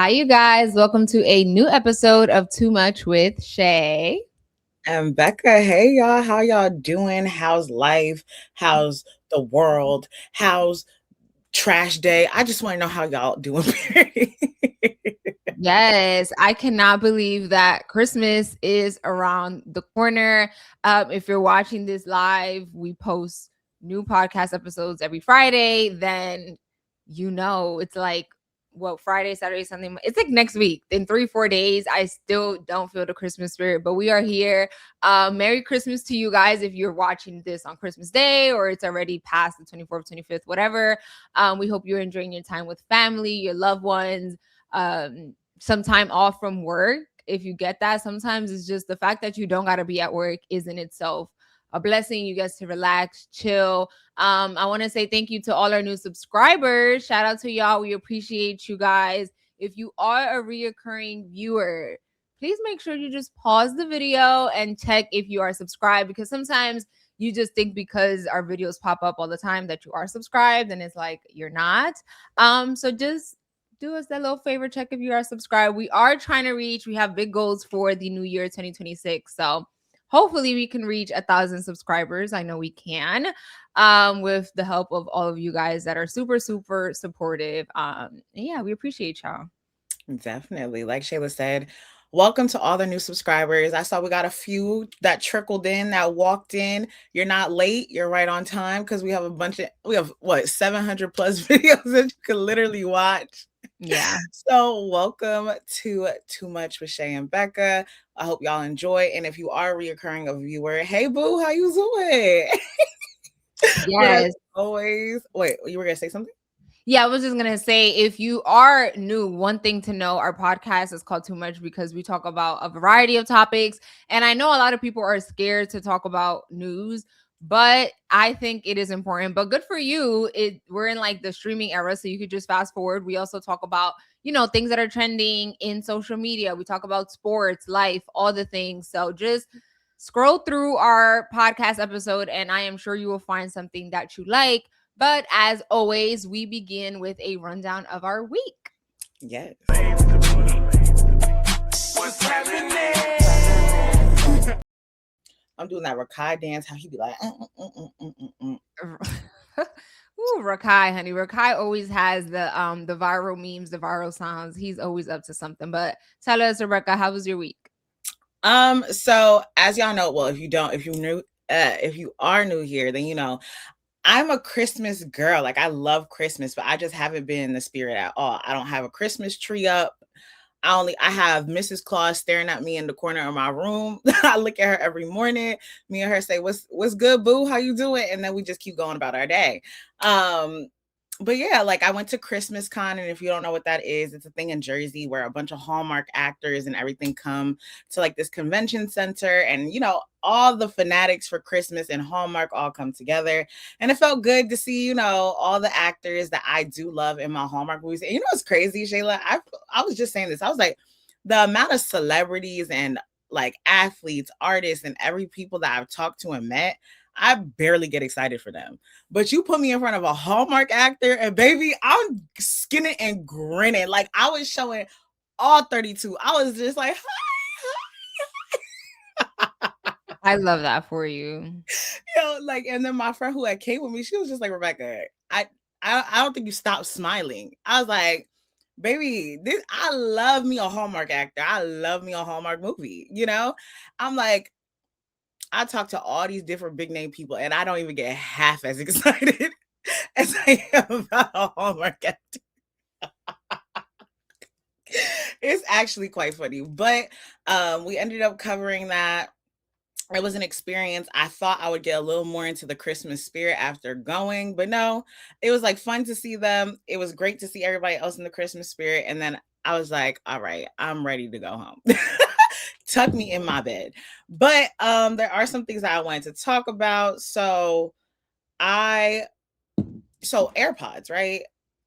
Hi, you guys. Welcome to a new episode of Too Much with Shey And Becca. Hey y'all, how y'all doing? How's life? How's the world? How's trash day? I just want to know how y'all doing. Yes, I cannot believe that Christmas is around the corner. If you're watching this live, we post new podcast episodes every Friday. Then it's like Friday, Saturday, Sunday. It's like next week. In 3-4 days, I still don't feel the Christmas spirit, but we are here. Merry Christmas to you guys if you're watching this on Christmas Day or it's already past the 24th, 25th, whatever. We hope you're enjoying your time with family, your loved ones. Some time off from work. If you get that, sometimes it's just the fact that you don't got to be at work is in itself a blessing. You get to relax, chill. I want to say thank you to all our new subscribers. Shout out to y'all. We appreciate you guys. If you are a reoccurring viewer, please make sure you just pause the video and check if you are subscribed, because sometimes you just think because our videos pop up all the time that you are subscribed, and it's like you're not. So just do us that little favor, check if you are subscribed. We have big goals for the new year 2026. So hopefully we can reach 1,000 subscribers. I know we can, with the help of all of you guys that are super, super supportive. Yeah, we appreciate y'all. Definitely. Like Shayla said, welcome to all the new subscribers. I saw we got a few that trickled in, that walked in. You're not late. You're right on time because we have what, 700 plus videos that you can literally watch. Yeah. So welcome to Too Much with Shey and Becca. I hope y'all enjoy. And if you are a reoccurring viewer, hey boo, how you doing? But as Yes. always, wait, you were gonna say something? Yeah, I was just gonna say, if you are new, one thing to know: our podcast is called Too Much because we talk about a variety of topics. And I know a lot of people are scared to talk about news, but I think it is important. But good for you. We're in like the streaming era, so you could just fast forward. We also talk about, things that are trending in social media. We talk about sports, life, all the things. So just scroll through our podcast episode, and I am sure you will find something that you like. But as always, we begin with a rundown of our week. Yes. I'm doing that Rakai dance, how he be like, Ooh, Rakai, honey. Rakai always has the viral memes, the viral sounds. He's always up to something. But tell us, Rebecca, how was your week? So as y'all know, well, if you are new here, then I'm a Christmas girl. Like I love Christmas, but I just haven't been in the spirit at all. I don't have a Christmas tree up. I have Mrs. Claus staring at me in the corner of my room. I look at her every morning. Me and her say, "What's good, boo? How you doing?" And then we just keep going about our day. But yeah, like I went to Christmas Con, and if you don't know what that is, it's a thing in Jersey where a bunch of Hallmark actors and everything come to like this convention center, and all the fanatics for Christmas and Hallmark all come together. And it felt good to see, all the actors that I do love in my Hallmark movies. And what's crazy, Shayla? I was just saying this. I was like, the amount of celebrities and like athletes, artists, and every people that I've talked to and met, I barely get excited for them. But you put me in front of a Hallmark actor, and baby, I'm skinning and grinning. Like I was showing all 32. I was just like, I love that for you. like, and then my friend who had came with me, she was just like, Rebecca, I don't think you stopped smiling. I was like, baby, I love me a Hallmark actor. I love me a Hallmark movie. I'm like, I talk to all these different big name people, and I don't even get half as excited as I am about a Hallmark actor. It's actually quite funny, but we ended up covering that. It was an experience. I thought I would get a little more into the Christmas spirit after going, but no, it was like fun to see them. It was great to see everybody else in the Christmas spirit. And then I was like, all right, I'm ready to go home. Tuck me in my bed. But there are some things that I wanted to talk about. So AirPods, right?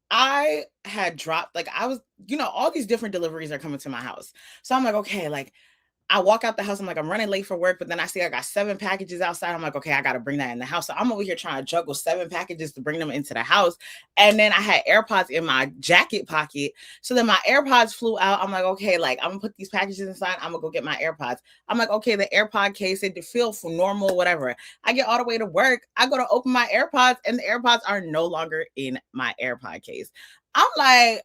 I had dropped, like I was, all these different deliveries are coming to my house. So I'm like, okay, like I walk out the house. I'm like, I'm running late for work, but then I see I got 7 packages outside. I'm like, okay, I got to bring that in the house. So I'm over here trying to juggle 7 packages to bring them into the house. And then I had AirPods in my jacket pocket. So then my AirPods flew out. I'm like, okay, like I'm gonna put these packages inside. I'm gonna go get my AirPods. I'm like, okay, the AirPod case, it feel for normal, whatever. I get all the way to work. I go to open my AirPods and the AirPods are no longer in my AirPod case. I'm like,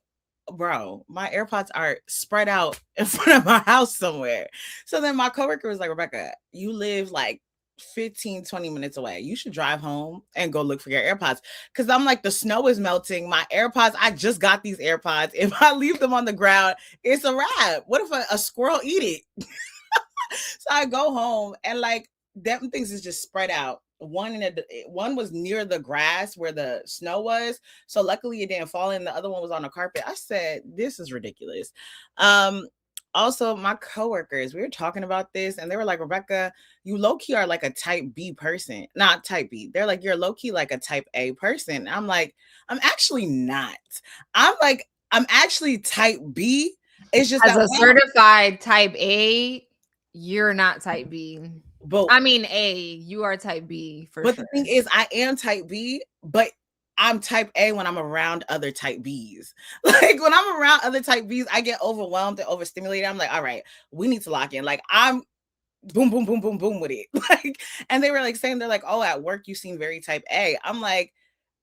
bro, my AirPods are spread out in front of my house somewhere. So then my coworker was like, Rebecca, you live like 15, 20 minutes away. You should drive home and go look for your AirPods. Cause I'm like, the snow is melting. My AirPods, I just got these AirPods. If I leave them on the ground, it's a wrap. What if a squirrel eat it? So I go home and like them things is just spread out. One was near the grass where the snow was, so luckily it didn't fall in. The other one was on the carpet. I said, "This is ridiculous." Also, my coworkers, we were talking about this, and they were like, "Rebecca, you low key are like a type B person, not type B." They're like, "You're low key like a type A person." I'm like, "I'm actually not. I'm actually type B." It's just As that a certified type A, you're not type B. but I mean A, you are type B for But sure. the thing is, I am type B, but I'm type A when I'm around other type Bs. Like when I'm around other type Bs, I get overwhelmed and overstimulated. I'm like, all right, we need to lock in. Like I'm boom, boom, boom, boom, boom with it. Like, and they were like saying, they're like, oh, at work you seem very type A. I'm like,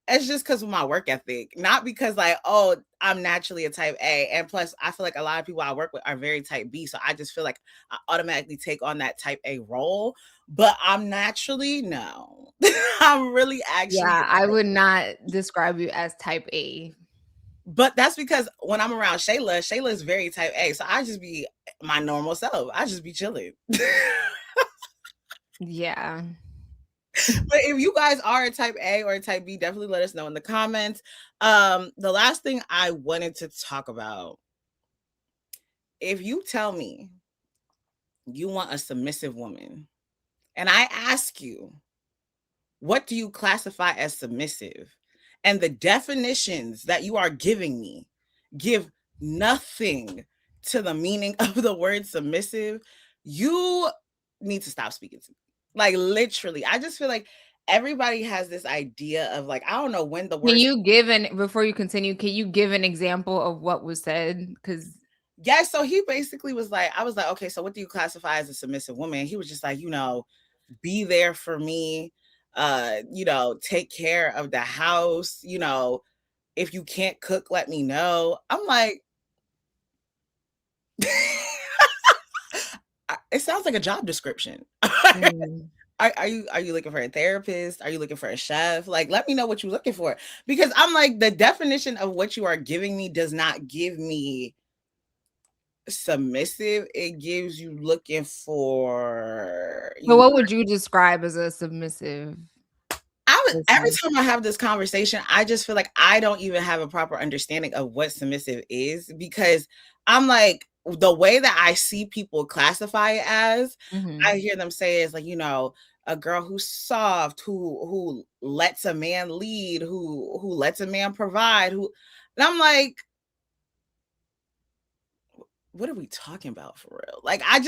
it's just because of my work ethic, not because like, oh, I'm naturally a type A. And plus, I feel like a lot of people I work with are very type B. So I just feel like I automatically take on that type A role. But I'm naturally, no. I'm really actually Yeah, I would not describe you as type A. but that's because when I'm around Shayla is very type A. So I just be my normal self. I just be chilling. Yeah. But if you guys are a type A or a type B, definitely let us know in the comments. The last thing I wanted to talk about, if you tell me you want a submissive woman, and I ask you, what do you classify as submissive? And the definitions that you are giving me give nothing to the meaning of the word submissive, you need to stop speaking to me. Like literally, I just feel like everybody has this idea of like, I don't know when the Can word. you give before you continue, can you give an example of what was said? Because Yeah, so he basically was like, I was like, okay, so what do you classify as a submissive woman? He was just like, be there for me, take care of the house, if you can't cook, let me know. I'm like, it sounds like a job description. Are you looking for a therapist? Are you looking for a chef? Like, let me know what you're looking for. Because I'm like, the definition of what you are giving me does not give me submissive. It gives you looking for so you. what would you describe as a submissive Every person? time I have this conversation, I just feel like I don't even have a proper understanding of what submissive is, because I'm like, the way that I see people classify it as, I hear them say is like, a girl who's soft, who lets a man lead, who lets a man provide, and I'm like, what are we talking about for real? Like, I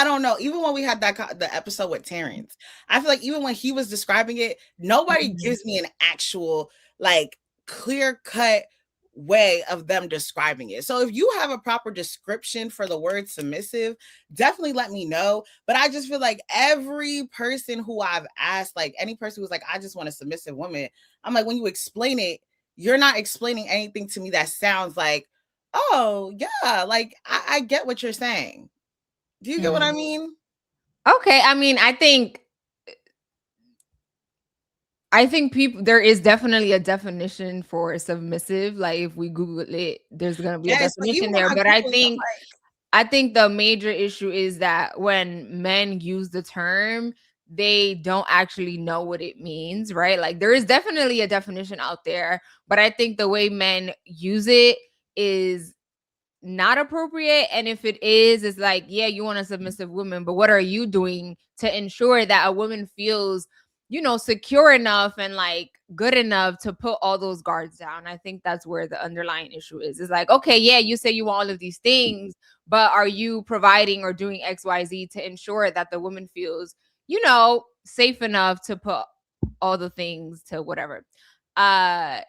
don't know. Even when we had the episode with Terrence, I feel like even when he was describing it, nobody gives me an actual like clear cut way of them describing it. So if you have a proper description for the word submissive, definitely let me know. But I just feel like every person who I've asked, like any person who's like, I just want a submissive woman, I'm like, when you explain it, you're not explaining anything to me that sounds like, oh, yeah, like, I get what you're saying. Do you get what I mean? Okay, I mean, I think people, there is definitely a definition for submissive. Like if we Google it, there's gonna be a Yes, but even definition when there. I But Google it, I'm like, I think the major issue is that when men use the term, they don't actually know what it means, right? Like there is definitely a definition out there, but I think the way men use it is not appropriate. And if it is, it's like, yeah, you want a submissive woman, but what are you doing to ensure that a woman feels secure enough and like good enough to put all those guards down. I think that's where the underlying issue is. It's like, okay, yeah, you say you want all of these things, but are you providing or doing XYZ to ensure that the woman feels, safe enough to put all the things to whatever? Are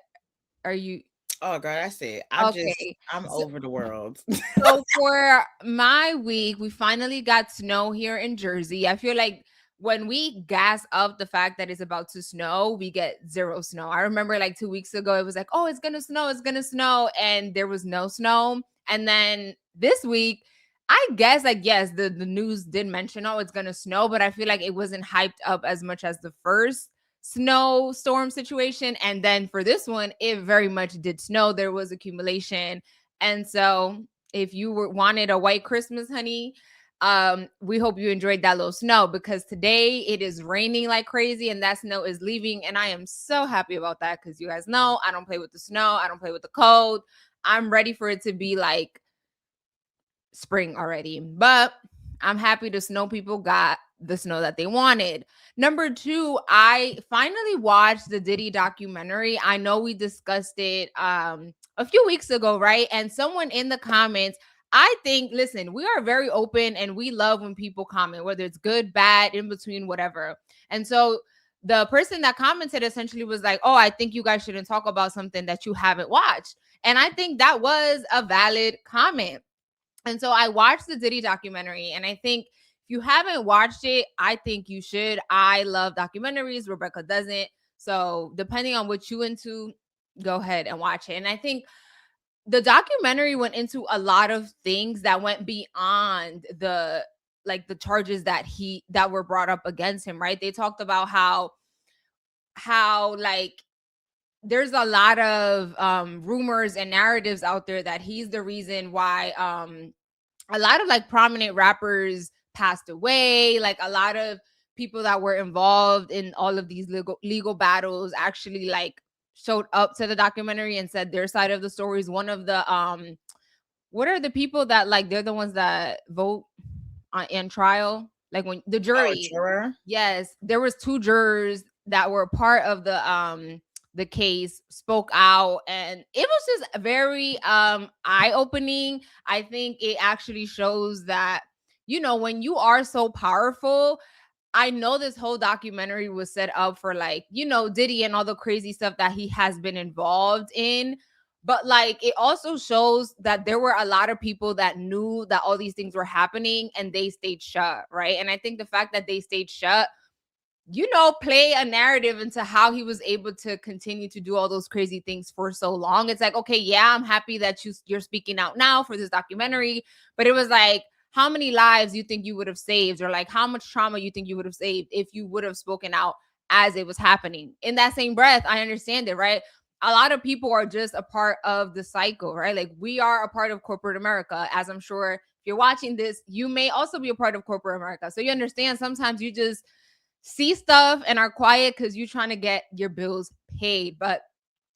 you Oh, girl, that's it. okay? I'm over the world. So for my week, we finally got snow here in Jersey. I feel like when we gas up the fact that it's about to snow, we get zero snow. I remember like 2 weeks ago, it was like, oh, it's gonna snow, it's gonna snow, and there was no snow. And then this week, I guess like yes, the news did mention, oh, it's gonna snow, but I feel like it wasn't hyped up as much as the first snowstorm situation. And then for this one, it very much did snow. There was accumulation. And so if you wanted a white Christmas, honey, we hope you enjoyed that little snow, because today it is raining like crazy and that snow is leaving. And I am so happy about that, because you guys know I don't play with the snow. I don't play with the cold. I'm ready for it to be like spring already. But I'm happy the snow people got the snow that they wanted. Number two, I finally watched the Diddy documentary. I know we discussed it a few weeks ago, right? And someone in the comments, I think, listen, we are very open and we love when people comment, whether it's good, bad, in between, whatever. And so the person that commented essentially was like, oh, I think you guys shouldn't talk about something that you haven't watched. And I think that was a valid comment. And so I watched the Diddy documentary, and I think if you haven't watched it, I think you should. I love documentaries. Rebecca doesn't. So depending on what you into, go ahead and watch it. And I think the documentary went into a lot of things that went beyond the charges that were brought up against him, right? They talked about how like there's a lot of rumors and narratives out there that he's the reason why a lot of like prominent rappers passed away. Like a lot of people that were involved in all of these legal battles actually like showed up to the documentary and said their side of the stories. One of the what are the people that like they're the ones that vote in trial, like when the Oh, jury. juror. Yes, there was two jurors that were part of the case, spoke out, and it was just very eye-opening. I think it actually shows that when you are so powerful. I know this whole documentary was set up for like, Diddy and all the crazy stuff that he has been involved in. But like it also shows that there were a lot of people that knew that all these things were happening and they stayed shut, right? And I think the fact that they stayed shut, play a narrative into how he was able to continue to do all those crazy things for so long. It's like, okay, yeah, I'm happy that you're speaking out now for this documentary, but it was like, how many lives you think you would have saved, or like how much trauma you think you would have saved if you would have spoken out as it was happening? In that same breath, I understand it, right? A lot of people are just a part of the cycle, right? Like we are a part of corporate America. As I'm sure if you're watching this, you may also be a part of corporate America. So you understand sometimes you just see stuff and are quiet because you're trying to get your bills paid. But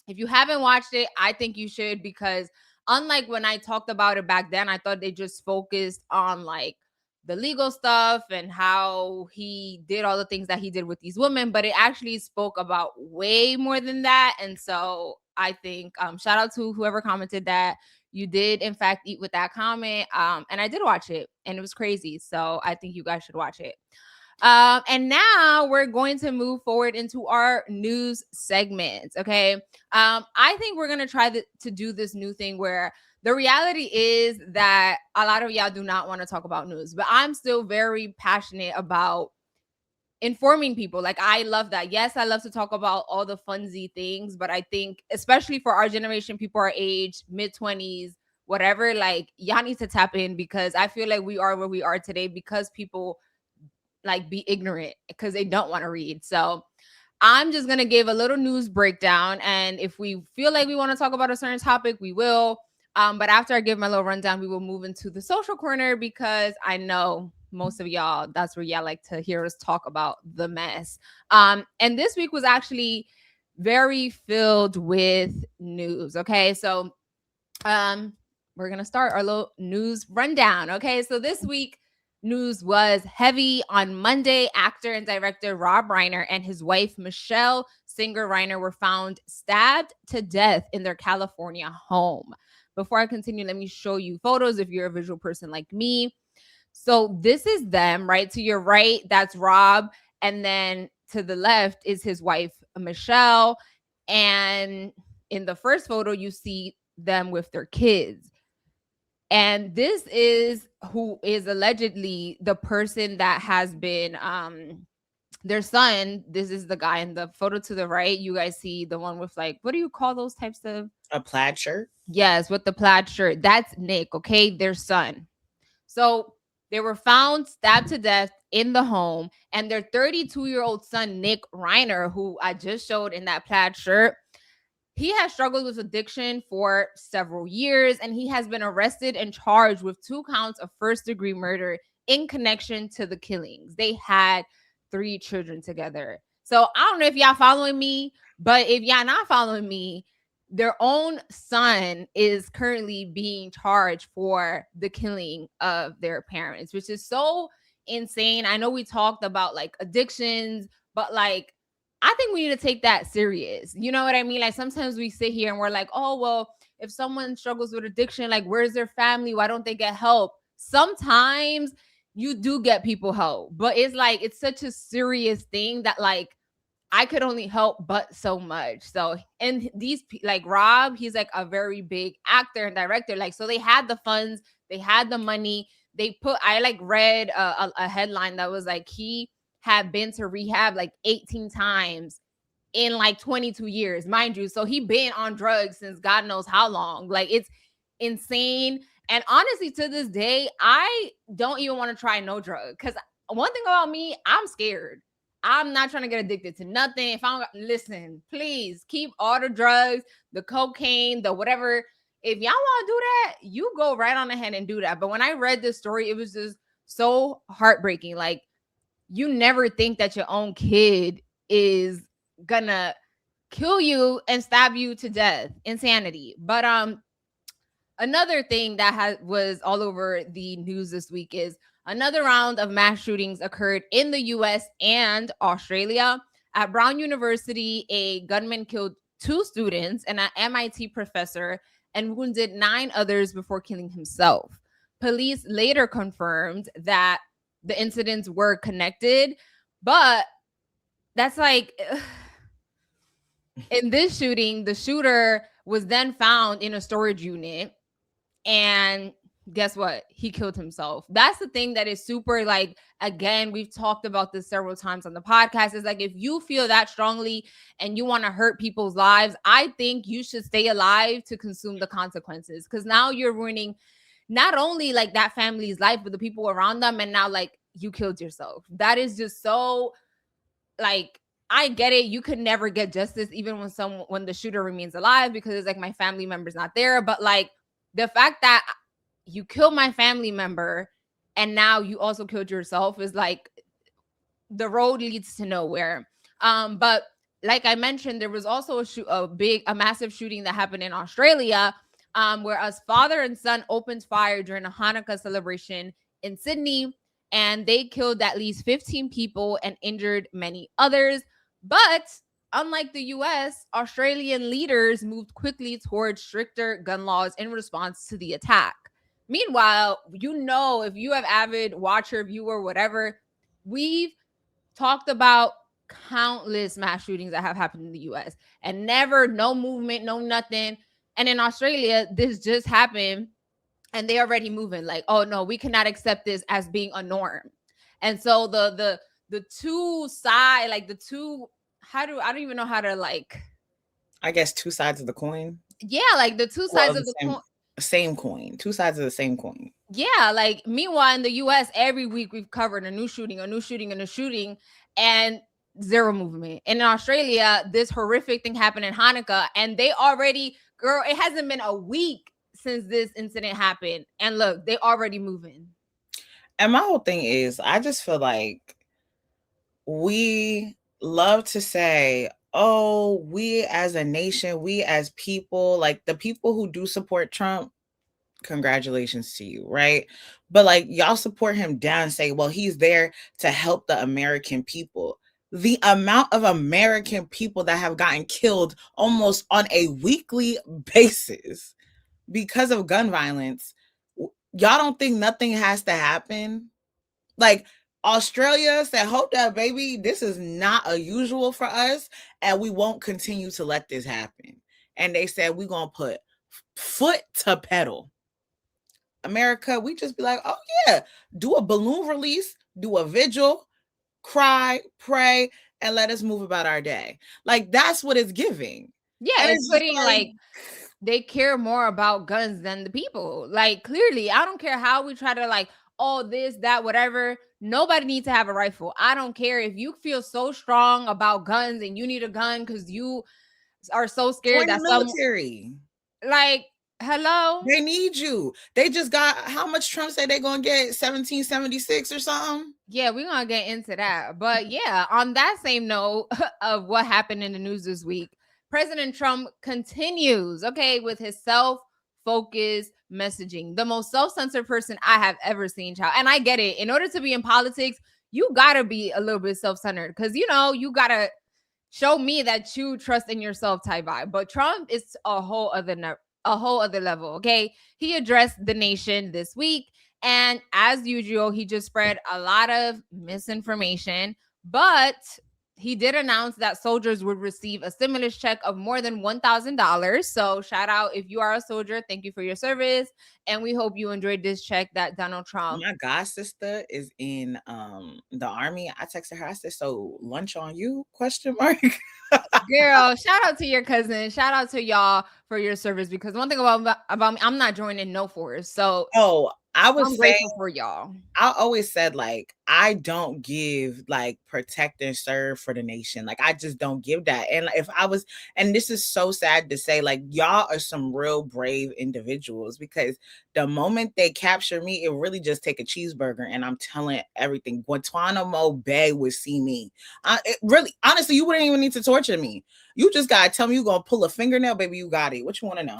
if you haven't watched it, I think you should, because unlike when I talked about it back then, I thought they just focused on like the legal stuff and how he did all the things that he did with these women, but it actually spoke about way more than that. And so I think shout out to whoever commented that you did in fact eat with that comment. And I did watch it and it was crazy. So I think you guys should watch it. And now we're going to move forward into our news segments. Okay. I think we're going to try to do this new thing where the reality is that a lot of y'all do not want to talk about news, but I'm still very passionate about informing people. Like I love that. Yes, I love to talk about all the funsy things, but I think especially for our generation, people our age, mid-20s, whatever, like y'all need to tap in, because I feel like we are where we are today because people like be ignorant because they don't want to read. So I'm just going to give a little news breakdown. And if we feel like we want to talk about a certain topic, we will. But after I give my little rundown, we will move into the social corner, because I know most of y'all, that's where y'all like to hear us talk about the mess. And this week was actually very filled with news. Okay. So we're going to start our little news rundown. Okay. So this week, news was heavy on Monday. Actor and director Rob Reiner and his wife Michelle Singer Reiner were found stabbed to death in their California home. Before I continue, let me show you photos if you're a visual person like me. So this is them, right? To your right, that's Rob. And then to the left is his wife, Michelle. And in the first photo, you see them with their kids. And this is who is allegedly the person that has been their son. This is the guy in the photo to the right. You guys see the one with like, what do you call those types of? A plaid shirt? Yes, with the plaid shirt. That's Nick, okay? Their son. So they were found stabbed to death in the home, and their 32-year-old son, Nick Reiner, who I just showed in that plaid shirt, he has struggled with addiction for several years, and he has been arrested and charged with 2 counts of first-degree murder in connection to the killings. They had 3 children together. So I don't know if y'all following me, but if y'all not following me, their own son is currently being charged for the killing of their parents, which is so insane. I know we talked about like addictions, but like I think we need to take that serious. You know what I mean? Like sometimes we sit here and we're like, oh, well, if someone struggles with addiction, like where's their family? Why don't they get help? Sometimes you do get people help, but it's like, it's such a serious thing that like, I could only help but so much. So, and these like Rob, he's like a very big actor and director. Like, so they had the funds, they had the money. They put, I like read a headline that was like, he had been to rehab like 18 times in like 22 years, mind you. So he been on drugs since God knows how long. Like it's insane. And honestly, to this day, I don't even want to try no drug. Because one thing about me, I'm scared. I'm not trying to get addicted to nothing. If I don't listen, please keep all the drugs, the cocaine, the whatever. If y'all want to do that, you go right on ahead and do that. But when I read this story, it was just so heartbreaking. Like, you never think that your own kid is gonna kill you and stab you to death. Insanity. But another thing that was all over the news this week is another round of mass shootings occurred in the US and Australia. At Brown University, a gunman killed 2 students and an MIT professor and wounded 9 others before killing himself. Police later confirmed that the incidents were connected, but that's like in this shooting, the shooter was then found in a storage unit, and guess what? He killed himself. That's the thing that is super like, again, we've talked about this several times on the podcast. Is like, if you feel that strongly and you want to hurt people's lives, I think you should stay alive to consume the consequences, because now you're ruining not only like that family's life, but the people around them. And now like you killed yourself. That is just so like, I get it. You could never get justice even when the shooter remains alive, because it's like my family member's not there. But like the fact that you killed my family member and now you also killed yourself is like, the road leads to nowhere. But like I mentioned, there was also a massive shooting that happened in Australia, where a father and son opened fire during a Hanukkah celebration in Sydney, and they killed at least 15 people and injured many others. But unlike the US, Australian leaders moved quickly towards stricter gun laws in response to the attack. Meanwhile, if you have avid watcher, viewer, whatever, we've talked about countless mass shootings that have happened in the US and never, no movement, no nothing. And in Australia, this just happened and they already moving like, oh no, we cannot accept this as being a norm. And so the two side, like the two, I don't even know how to like, I guess 2 sides of the coin. Yeah, like the 2 sides of the coin. Same coin. 2 sides of the same coin. Yeah, like meanwhile in the US, every week we've covered a new shooting, and zero movement. And in Australia, this horrific thing happened in Hanukkah, and they already, girl, it hasn't been a week since this incident happened, and look, they already moving. And my whole thing is, I just feel like we love to say, oh, we as a nation, we as people, like the people who do support Trump, congratulations to you, right? But like y'all support him down and say, well, he's there to help the American people. The amount of American people that have gotten killed almost on a weekly basis because of gun violence, y'all don't think nothing has to happen? Like Australia said, hold up, baby, this is not unusual for us, and we won't continue to let this happen. And they said, we're going to put foot to pedal. America, we just be like, oh yeah, do a balloon release, do a vigil, cry, pray, and let us move about our day. Like that's what it's giving. Yeah, And it's it's just putting like they care more about guns than the people. Like clearly, I don't care how we try to like, oh, this, that, whatever. Nobody needs to have a rifle. I don't care if you feel so strong about guns and you need a gun because you are so scared join the that some military. like hello. They need you. They just got how much Trump said they're gonna get 1776 or something. Yeah, we're gonna get into that. But yeah, on that same note of what happened in the news this week, President Trump continues, okay, with his self-focused messaging. The most self-censored person I have ever seen, child. And I get it. In order to be in politics, you gotta be a little bit self-centered because you know you gotta show me that you trust in yourself type vibe. But Trump is a whole other level. Okay. He addressed the nation this week. And as usual, he just spread a lot of misinformation. But he did announce that soldiers would receive a stimulus check of more than $1,000. So shout out if you are a soldier. Thank you for your service. And we hope you enjoyed this check that Donald Trump. My god sister is in the army. I texted her. I said, "So lunch on you?" Question mark. Girl, shout out to your cousin. Shout out to y'all for your service because one thing about me, I'm not joining no force. So Oh, I was I'm saying, grateful for y'all. I always said like I don't give like protect and serve for the nation. Like I just don't give that. And if I was, and this is so sad to say, like y'all are some real brave individuals because the moment they capture me, it really just take a cheeseburger and I'm telling everything. Guantanamo Bay would see me. It really, honestly, you wouldn't even need to torture me. You just gotta tell me you gonna pull a fingernail, baby. You got it. What you want to know?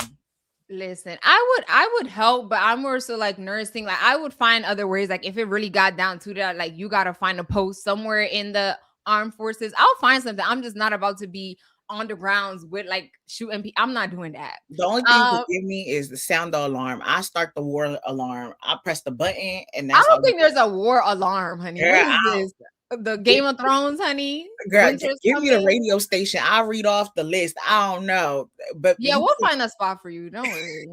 Listen, I would help, but I'm more so like nursing. Like I would find other ways. Like if it really got down to that, like you gotta find a post somewhere in the armed forces. I'll find something. I'm just not about to be on the grounds with like shooting people. I'm not doing that. The only thing you could give me is the sound the alarm. I start the war alarm. I press the button, and I that's all. don't think there's a war alarm, honey. Girl, What is this? The Game of Thrones, honey? girl, Winter's give me the coming. radio station. I'll read off the list. I don't know, but Yeah, we'll find a spot for you. Don't worry.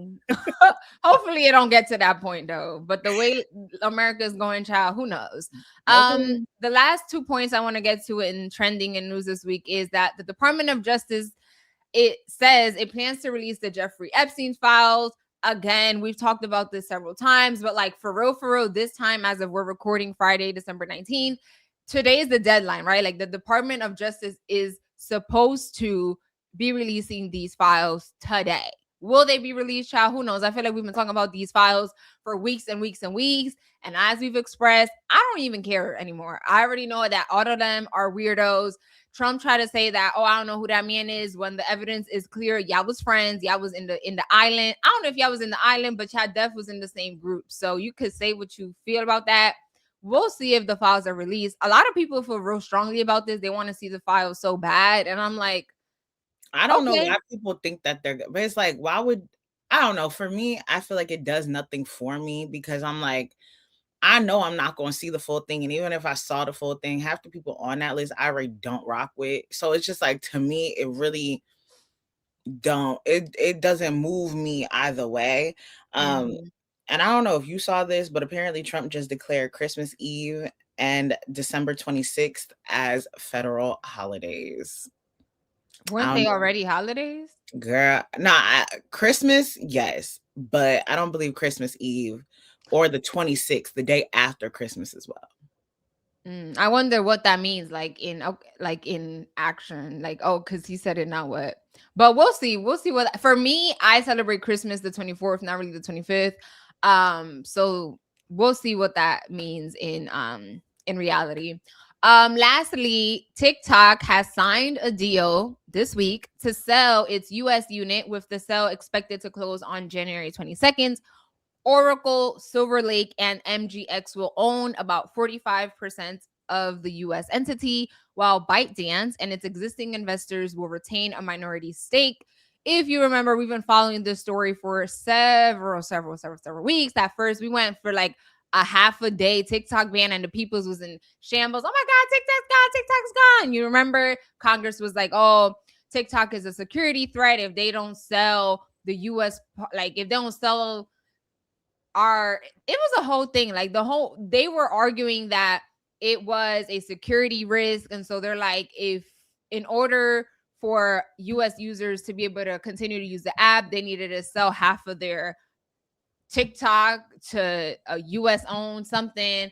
Hopefully it don't get to that point though. But the way America's going, child, who knows? Okay. The last 2 points I want to get to in trending in news this week is that the Department of Justice, it says it plans to release the Jeffrey Epstein files. Again, we've talked about this several times, but like for real, this time, as of we're recording Friday, December 19th, today is the deadline, right? Like the Department of Justice is supposed to be releasing these files today. Will they be released, child? Who knows? I feel like we've been talking about these files for weeks and weeks and weeks. And as we've expressed, I don't even care anymore. I already know that all of them are weirdos. Trump tried to say that, oh, I don't know who that man is when the evidence is clear. Y'all was friends. Y'all was in the island. I don't know if y'all was in the island, but y'all def was in the same group. So you could say what you feel about that. We'll see if the files are released. A lot of people feel real strongly about this. They want to see the files so bad. And I'm like, I don't know why people think that they're, but it's like, why would, I don't know. For me, I feel like it does nothing for me because I'm like, I know I'm not going to see the full thing. And even if I saw the full thing, half the people on that list, I already don't rock with. So it's just like, to me, it really it doesn't move me either way. And I don't know if you saw this, but apparently Trump just declared Christmas Eve and December 26th as federal holidays. Weren't they already holidays? Girl, Christmas, yes, but I don't believe Christmas Eve or the 26th, the day after Christmas as well. I wonder what that means, like in action, like because he said it, now what? But we'll see. We'll see what. For me, I celebrate Christmas the 24th, not really the 25th. So we'll see what that means in reality. Lastly, TikTok has signed a deal this week to sell its US unit, with the sale expected to close on January 22nd. Oracle, Silver Lake, and MGX will own about 45% of the US entity, while ByteDance and its existing investors will retain a minority stake. If you remember, we've been following this story for several weeks. At first, we went for like a half a day TikTok ban, and the people's was in shambles. Oh my God, TikTok's gone. You remember Congress was like, oh, TikTok is a security threat if they don't sell the US, like if they don't sell it was a whole thing. Like they were arguing that it was a security risk. And so they're like, if in order for US users to be able to continue to use the app, they needed to sell half of their TikTok to a US owned something.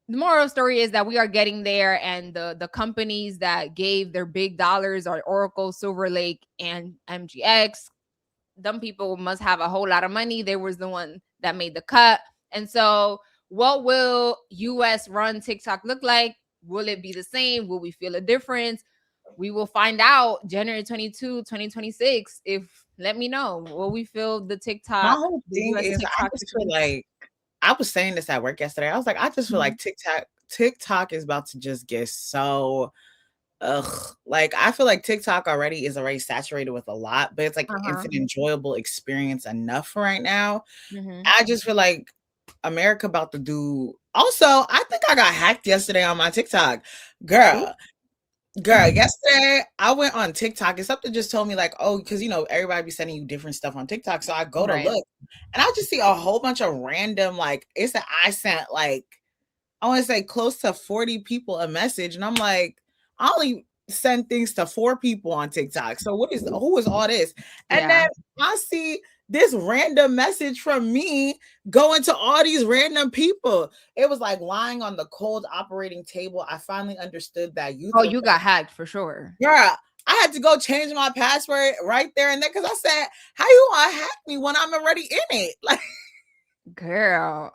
The moral of the story is that we are getting there, and the companies that gave their big dollars are Oracle, Silver Lake, and MGX. Them people must have a whole lot of money. They was the one that made the cut. And so what will US run TikTok look like? Will it be the same? Will we feel a difference? We will find out January 22, 2026. Let me know. Will we feel the TikTok? My whole thing is I just feel like, I was saying this at work yesterday. I was like, I just feel like TikTok is about to just get so like, I feel like TikTok is already saturated with a lot, but it's like it's an enjoyable experience enough for right now. I just feel like America about to do. Also, I think I got hacked yesterday on my TikTok. Girl, yesterday I went on TikTok and something just told me like, oh, because everybody be sending you different stuff on TikTok. So I go to look, and I just see a whole bunch of random, like, I sent like, I want to say close to 40 people a message, and I'm like, I only send things to 4 people on TikTok. So who is all this? And then I see this random message from me going to all these random people. It was like lying on the cold operating table. I finally understood that you got hacked for sure. Yeah. I had to go change my password right there and then, because I said, how you want to hack me when I'm already in it? Like, girl,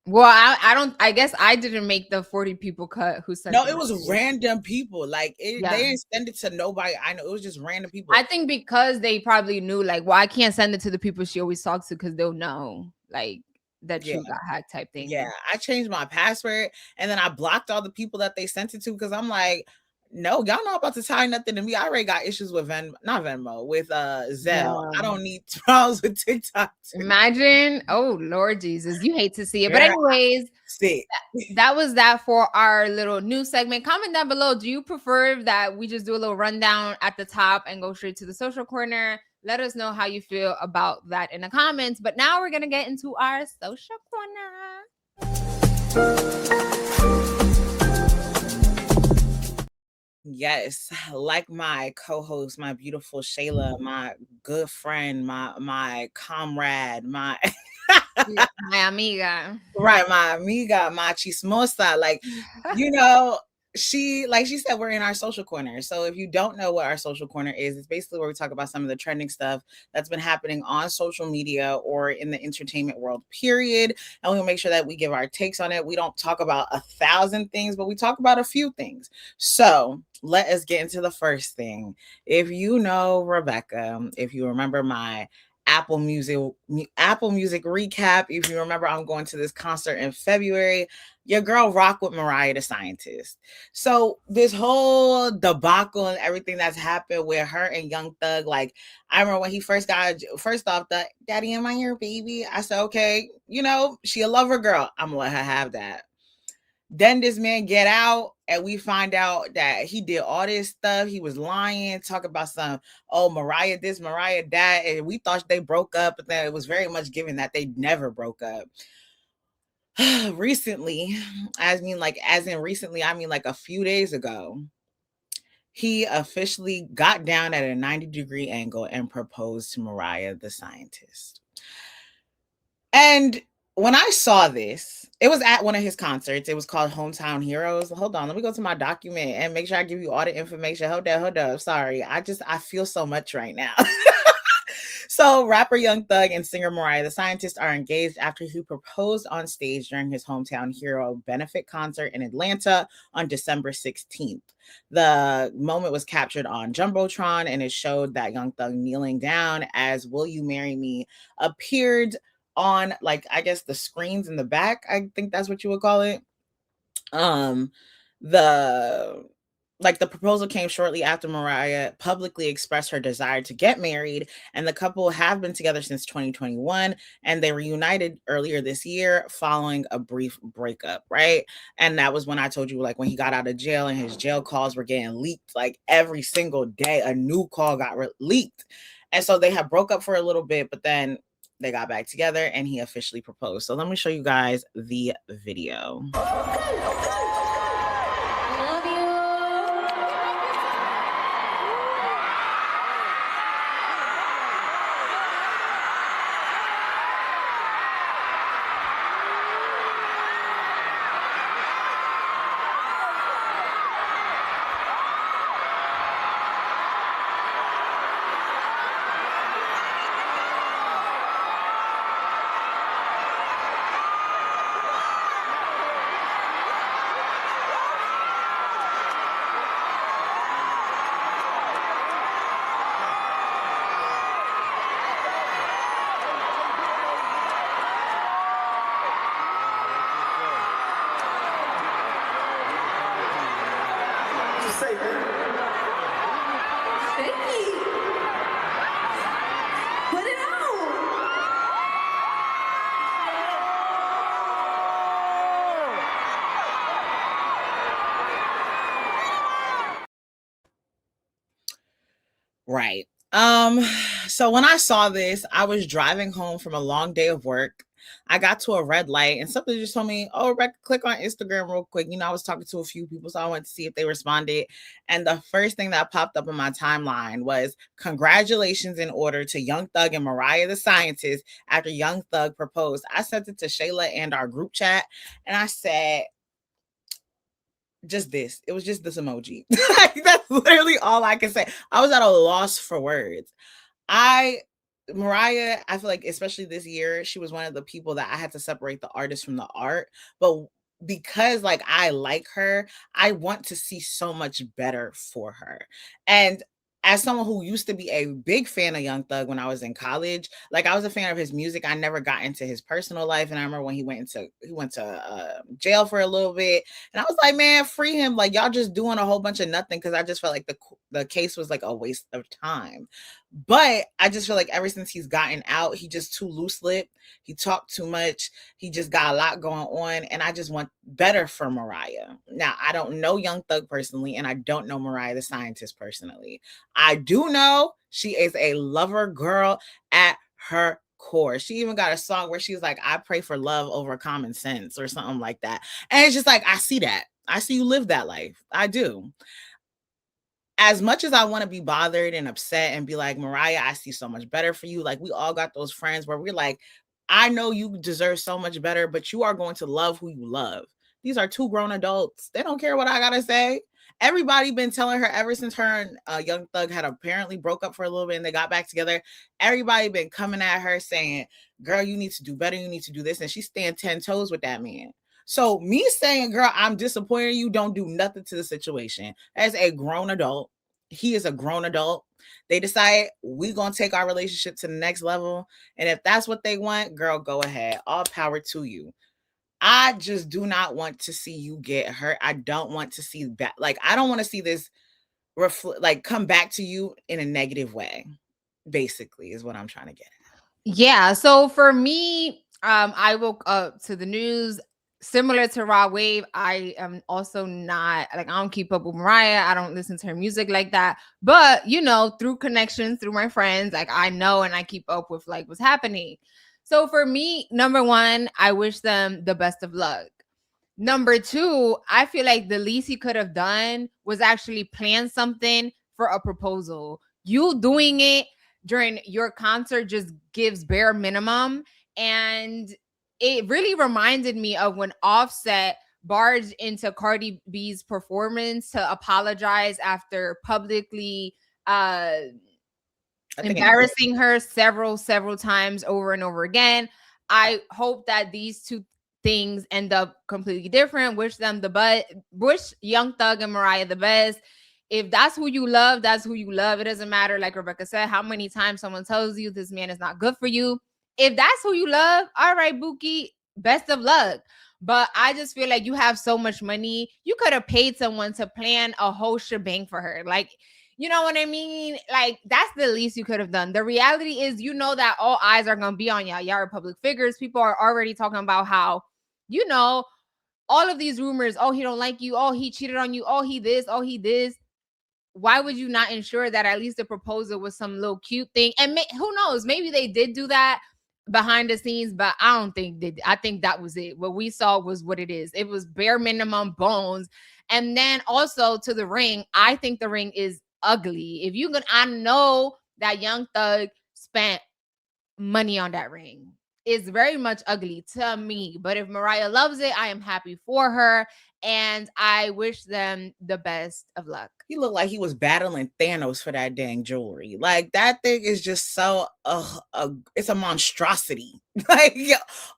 well, I guess I didn't make the 40 people cut who sent. No, it was random people. Like, they didn't send it to nobody I know. It was just random people. I think because they probably knew, like, well, I can't send it to the people she always talks to because they'll know, like, that you got hacked type thing. Yeah, I changed my password, and then I blocked all the people that they sent it to, because I'm like, no, y'all not about to tie nothing to me. I already got issues with with Zelle. I don't need problems with TikTok. Imagine, oh Lord Jesus, you hate to see it. But anyways, that was that for our little news segment. Comment down below. Do you prefer that we just do a little rundown at the top and go straight to the social corner? Let us know how you feel about that in the comments. But now we're gonna get into our social corner. Yes, like my co-host, my beautiful Shayla, my good friend, my comrade, my amiga. Right, my amiga, my chismosa. Like, she said, we're in our social corner. So if you don't know what our social corner is, it's basically where we talk about some of the trending stuff that's been happening on social media or in the entertainment world, period. And we'll make sure that we give our takes on it. We don't talk about 1,000 things, but we talk about a few things. So let us get into the first thing. If you know Rebecca, if you remember my Apple Music recap, if you remember, I'm going to this concert in February. Your girl rock with Mariah the Scientist. So this whole debacle and everything that's happened with her and Youngthug, like, I remember when he first off, the daddy in my ear, baby. I said, okay, she a lover girl. I'm gonna let her have that. Then this man get out, and we find out that he did all this stuff. He was lying, talking about Mariah this, Mariah that, and we thought they broke up, but then it was very much given that they never broke up. Recently, I mean like a few days ago, he officially got down at a 90-degree angle and proposed to Mariah the Scientist. And when I saw this, it was at one of his concerts. It was called Hometown Heroes. Hold on, let me go to my document and make sure I give you all the information. Hold up. Sorry, I feel so much right now. So rapper Young Thug and singer Mariah the Scientist are engaged after he proposed on stage during his hometown hero benefit concert in Atlanta on December 16th. The moment was captured on Jumbotron, and it showed that Young Thug kneeling down as Will You Marry Me appeared on, like, I guess the screens in the back. I think that's what you would call it. The the proposal came shortly after Mariah publicly expressed her desire to get married, and the couple have been together since 2021, and they reunited earlier this year following a brief breakup, right? And that was when I told you, like, when he got out of jail and his jail calls were getting leaked, like every single day a new call got leaked. And so they have broke up for a little bit, but then they got back together and he officially proposed. So let me show you guys the video. Right. So when I saw this, I was driving home from a long day of work. I got to a red light and something just told me, oh, Rebecca, click on Instagram real quick. I was talking to a few people, so I went to see if they responded. And the first thing that popped up in my timeline was congratulations in order to Young Thug and Mariah the Scientist after Young Thug proposed. I sent it to Shayla and our group chat, and I said, just this. It was just this emoji. That's literally all I can say. I was at a loss for words. Mariah, I feel like, especially this year, she was one of the people that I had to separate the artist from the art. But because, like, I like her, I want to see so much better for her. And as someone who used to be a big fan of Young Thug when I was in college, like, I was a fan of his music. I never got into his personal life. And I remember when he went to jail for a little bit, and I was like, man, free him. Like, y'all just doing a whole bunch of nothing, because I just felt like the case was like a waste of time. But I just feel like ever since he's gotten out, he just too loose lipped. He talked too much. He just got a lot going on. And I just want better for Mariah. Now, I don't know Young Thug personally, and I don't know Mariah the Scientist personally. I do know she is a lover girl at her core. She even got a song where she's like, I pray for love over common sense, or something like that. And it's just like, I see that. I see you live that life. I do. As much as I want to be bothered and upset and be like, Mariah, I see so much better for you. Like, we all got those friends where we're like, I know you deserve so much better, but you are going to love who you love. These are two grown adults. They don't care what I got to say. Everybody been telling her ever since her and Young Thug had apparently broke up for a little bit and they got back together. Everybody been coming at her saying, girl, you need to do better. You need to do this. And she's staying 10 toes with that man. So me saying, girl, I'm disappointed in you, don't do nothing to the situation. As a grown adult, he is a grown adult. They decide we're going to take our relationship to the next level. And if that's what they want, girl, go ahead. All power to you. I just do not want to see you get hurt. I don't want to see that. Like, I don't want to see this come back to you in a negative way, basically, is what I'm trying to get at. Yeah. So for me, I woke up to the news similar to Raw Wave. I am also not, like, I don't keep up with Mariah. I don't listen to her music like that. But, through connections, through my friends, like, I know and I keep up with, like, what's happening. So for me, number one, I wish them the best of luck. Number two, I feel like the least he could have done was actually plan something for a proposal. You doing it during your concert just gives bare minimum. And it really reminded me of when Offset barged into Cardi B's performance to apologize after publicly I think it did. embarrassing her several times over and over again. I hope that these two things end up completely different. Wish them the best. Wish Young Thug and Mariah the best. If that's who you love, that's who you love. It doesn't matter, like Rebecca said, how many times someone tells you this man is not good for you. If that's who you love, all right, Buki, best of luck. But I just feel like you have so much money. You could have paid someone to plan a whole shebang for her. Like, you know what I mean? Like, that's the least you could have done. The reality is, you know that all eyes are going to be on y'all. Y'all are public figures. People are already talking about how, you know, all of these rumors. Oh, he don't like you. Oh, he cheated on you. Oh, he this. Oh, he this. Why would you not ensure that at least the proposal was some little cute thing? And who knows? Maybe they did do that behind the scenes, but I don't think they. I think that was it. What we saw was what it is. It was bare minimum bones. And then also to the ring, I think the ring is ugly. If you can, I know that Young Thug spent money on that ring. It's very much ugly to me. But if Mariah loves it, I am happy for her. And I wish them the best of luck. He looked like he was battling Thanos for that dang jewelry. Like, that thing is just so it's a monstrosity. Like,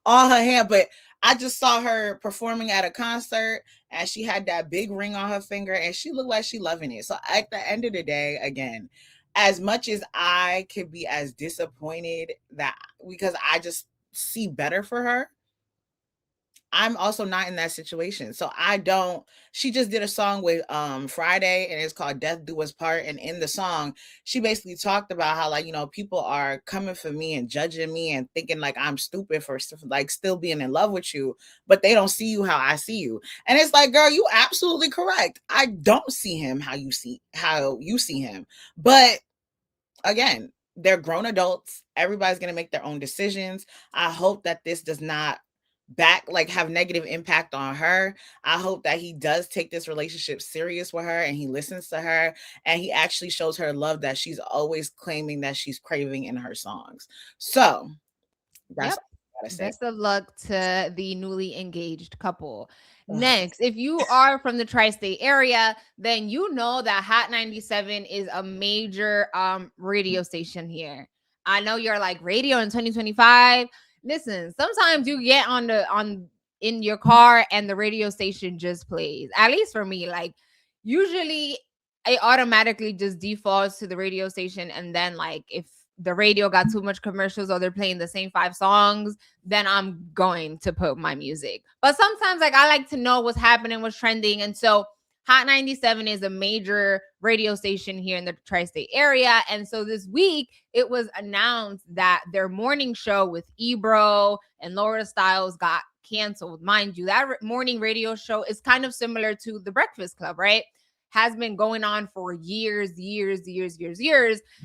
on her hand. But I just saw her performing at a concert and she had that big ring on her finger and she looked like she loving it. So at the end of the day, again, as much as I could be as disappointed that because I just see better for her, I'm also not in that situation. So she just did a song with Friday and it's called Death Do Us Part. And in the song, she basically talked about how, like, you know, people are coming for me and judging me and thinking like I'm stupid for like still being in love with you, but they don't see you how I see you. And it's like, girl, you absolutely correct. I don't see him how you see him. But again, they're grown adults. Everybody's going to make their own decisions. I hope that this does not have negative impact on her. I hope that he does take this relationship serious with her and he listens to her and he actually shows her love that she's always claiming that she's craving in her songs. So that's Yep. all I gotta say. Best of luck to the newly engaged couple. Next, if you are from the tri-state area, then you know that Hot 97 is a major radio station here. I know you're like, radio in 2025. Listen, sometimes you get in your car and the radio station just plays. At least for me, like, usually it automatically just defaults to the radio station, and then like if the radio got too much commercials or they're playing the same 5 songs, then I'm going to put my music. But sometimes, like, I like to know what's happening, what's trending. And so Hot 97 is a major radio station here in the tri-state area. And so this week it was announced that their morning show with Ebro and Laura Stiles got canceled. Mind you, that morning radio show is kind of similar to The Breakfast Club, right? Has been going on for years.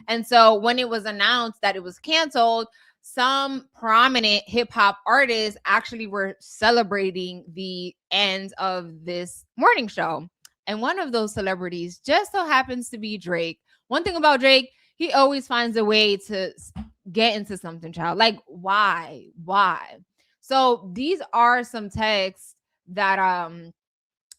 And so when it was announced that it was canceled, some prominent hip hop artists actually were celebrating the end of this morning show. And one of those celebrities just so happens to be Drake. One thing about Drake, he always finds a way to get into something, child. Like, why? So these are some texts that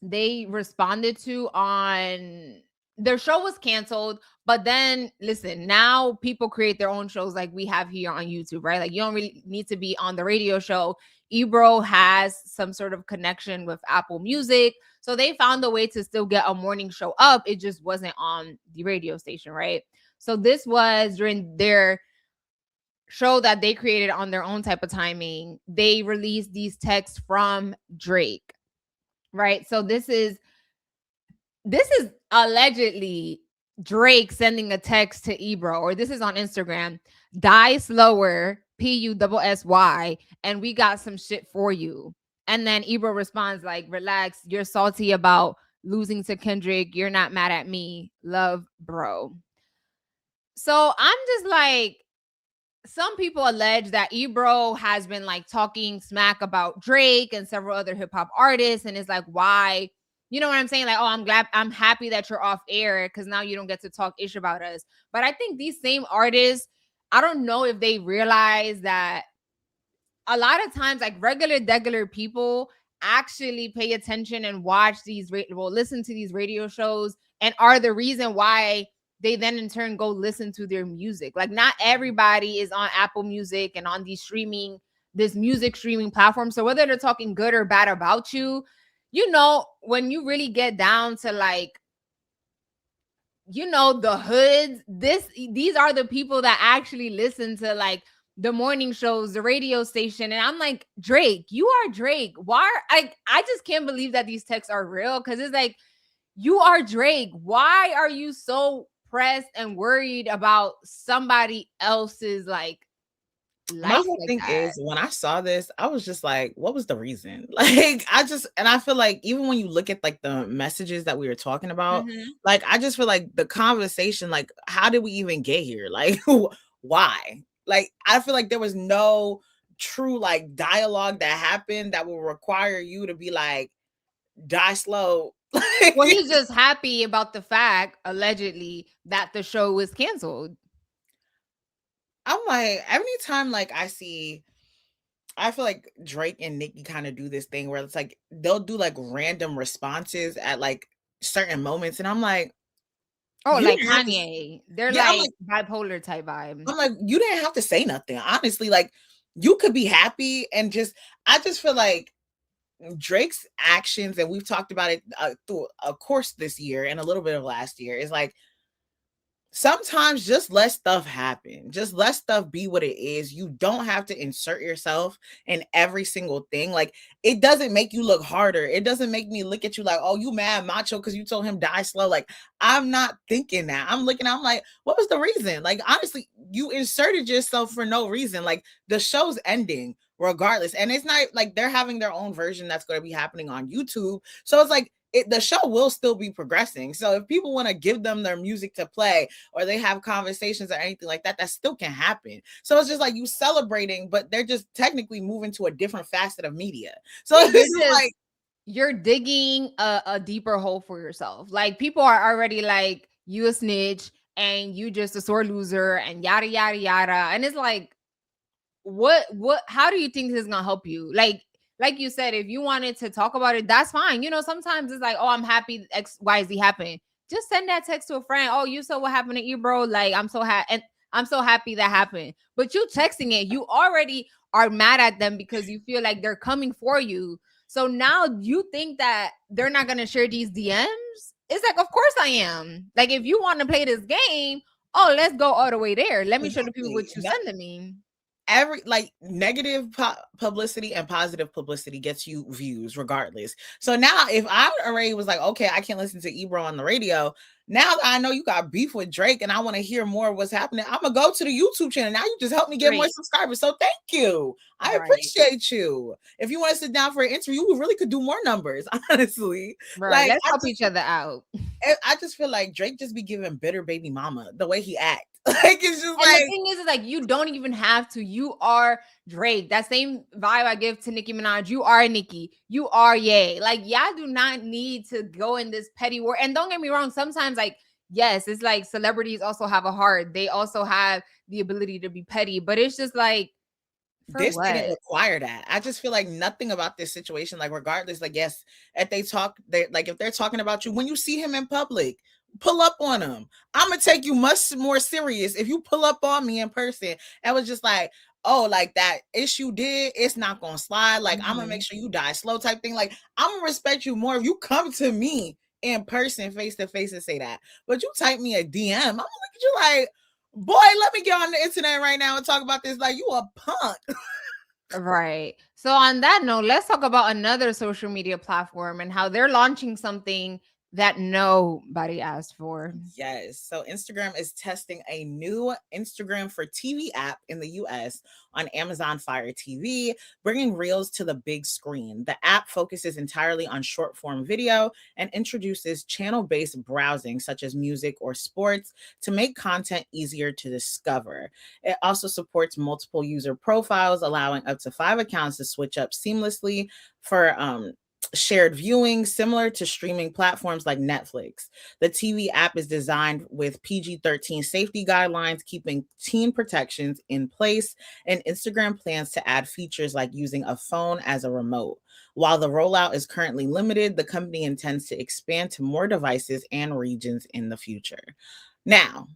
they responded to on their show was canceled. But then listen, now people create their own shows like we have here on YouTube, right? Like, you don't really need to be on the radio show. Ebro has some sort of connection with Apple Music, so they found a way to still get a morning show up. It just wasn't on the radio station, right? So this was during their show that they created on their own type of timing. They released these texts from Drake, right? So this is allegedly Drake sending a text to Ebro, or this is on Instagram. Die slower, PUSSY, and we got some shit for you. And then Ebro responds like, relax, you're salty about losing to Kendrick. You're not mad at me. Love, bro. So I'm just like, some people allege that Ebro has been like talking smack about Drake and several other hip hop artists. And it's like, why? You know what I'm saying? Like, oh, I'm happy that you're off air because now you don't get to talk ish about us. But I think these same artists, I don't know if they realize that a lot of times, like, regular people actually pay attention and watch listen to these radio shows and are the reason why they then in turn go listen to their music. Like not everybody is on Apple Music and on this music streaming platform. So whether they're talking good or bad about you, you know, when you really get down to like, you know, the hoods, these are the people that actually listen to like the morning shows, the radio station. And I'm like, Drake, you are Drake. Why? I just can't believe that these texts are real, because it's like, you are Drake. Why are you so pressed and worried about somebody else's like My life whole like thing that? is, when I saw this, I was just like, what was the reason? Like, and I feel like even when you look at like the messages that we were talking about, like, I just feel like the conversation, like, how did we even get here? Like, why? Like, I feel like there was no true like dialogue that happened that will require you to be like, die slow. Well, he's just happy about the fact, allegedly, that the show was canceled. I'm like, every time like I feel like Drake and Nicki kind of do this thing where it's like they'll do like random responses at like certain moments, and I'm like, Oh, you like didn't have to. Kanye. They're Yeah, like bipolar type vibe. I'm like, you didn't have to say nothing. Honestly, like you could be happy and just. I just feel like Drake's actions, and we've talked about it through a course this year and a little bit of last year, is like, sometimes just let stuff happen. Just let stuff be what it is. You don't have to insert yourself in every single thing. Like, it doesn't make you look harder. It doesn't make me look at you like, oh, you mad macho because you told him die slow. Like, I'm not thinking that. I'm like, what was the reason? Like, honestly, you inserted yourself for no reason. Like, the show's ending regardless. And it's not like they're having their own version that's going to be happening on YouTube. So it's like, the show will still be progressing. So if people want to give them their music to play, or they have conversations or anything like that, that still can happen. So it's just like you celebrating, but they're just technically moving to a different facet of media. So Yeah, this is like, you're digging a deeper hole for yourself. Like people are already like, you a snitch and you just a sore loser and yada yada yada. And it's like, what how do you think this is gonna help you? Like you said, if you wanted to talk about it, that's fine. You know, sometimes it's like, oh, I'm happy XYZ happened. Just send that text to a friend. Oh, you saw what happened to you, bro? Like, I'm so happy, and I'm so happy that happened. But you texting it, you already are mad at them because you feel like they're coming for you. So now you think that they're not gonna share these DMs? It's like, of course I am. Like, if you want to play this game, oh, let's go all the way there. Let me show the people what you sending me. Every like negative publicity and positive publicity gets you views regardless. So now if I already was like, okay, I can't listen to Ebro on the radio, now that I know you got beef with Drake and I want to hear more of what's happening, I'm gonna go to the YouTube channel. Now you just helped me get more subscribers, so thank you. I appreciate you. If you want to sit down for an interview, we really could do more numbers, honestly. Like, let's help each other out. I just feel like Drake just be giving bitter baby mama the way he acts. Like, it's just and like, the thing is like, you don't even have to. You are Drake. That same vibe I give to Nicki Minaj. You are Nicki. You are Ye. Like, y'all do not need to go in this petty war. And don't get me wrong, sometimes like, yes, it's like celebrities also have a heart. They also have the ability to be petty, but it's just like, this didn't require that. I just feel like nothing about this situation, like regardless, like yes, if they're talking about you, when you see him in public, pull up on him. I'm gonna take you much more serious if you pull up on me in person. And was just like, oh, like that issue it's not gonna slide. Like, I'm gonna make sure you die slow type thing. Like, I'm gonna respect you more if you come to me in person, face to face, and say that. But you type me a DM, I'm gonna look at you like, boy, let me get on the internet right now and talk about this like you a punk. Right. So on that note, let's talk about another social media platform and how they're launching something that nobody asked for. Yes. So Instagram is testing a new Instagram for TV app in the US on Amazon Fire TV, bringing Reels to the big screen. The app focuses entirely on short form video and introduces channel-based browsing such as music or sports to make content easier to discover. It also supports multiple user profiles, allowing up to 5 accounts to switch up seamlessly for shared viewing, similar to streaming platforms like Netflix. The TV app is designed with PG-13 safety guidelines, keeping teen protections in place, and Instagram plans to add features like using a phone as a remote. While the rollout is currently limited, the company intends to expand to more devices and regions in the future. Now,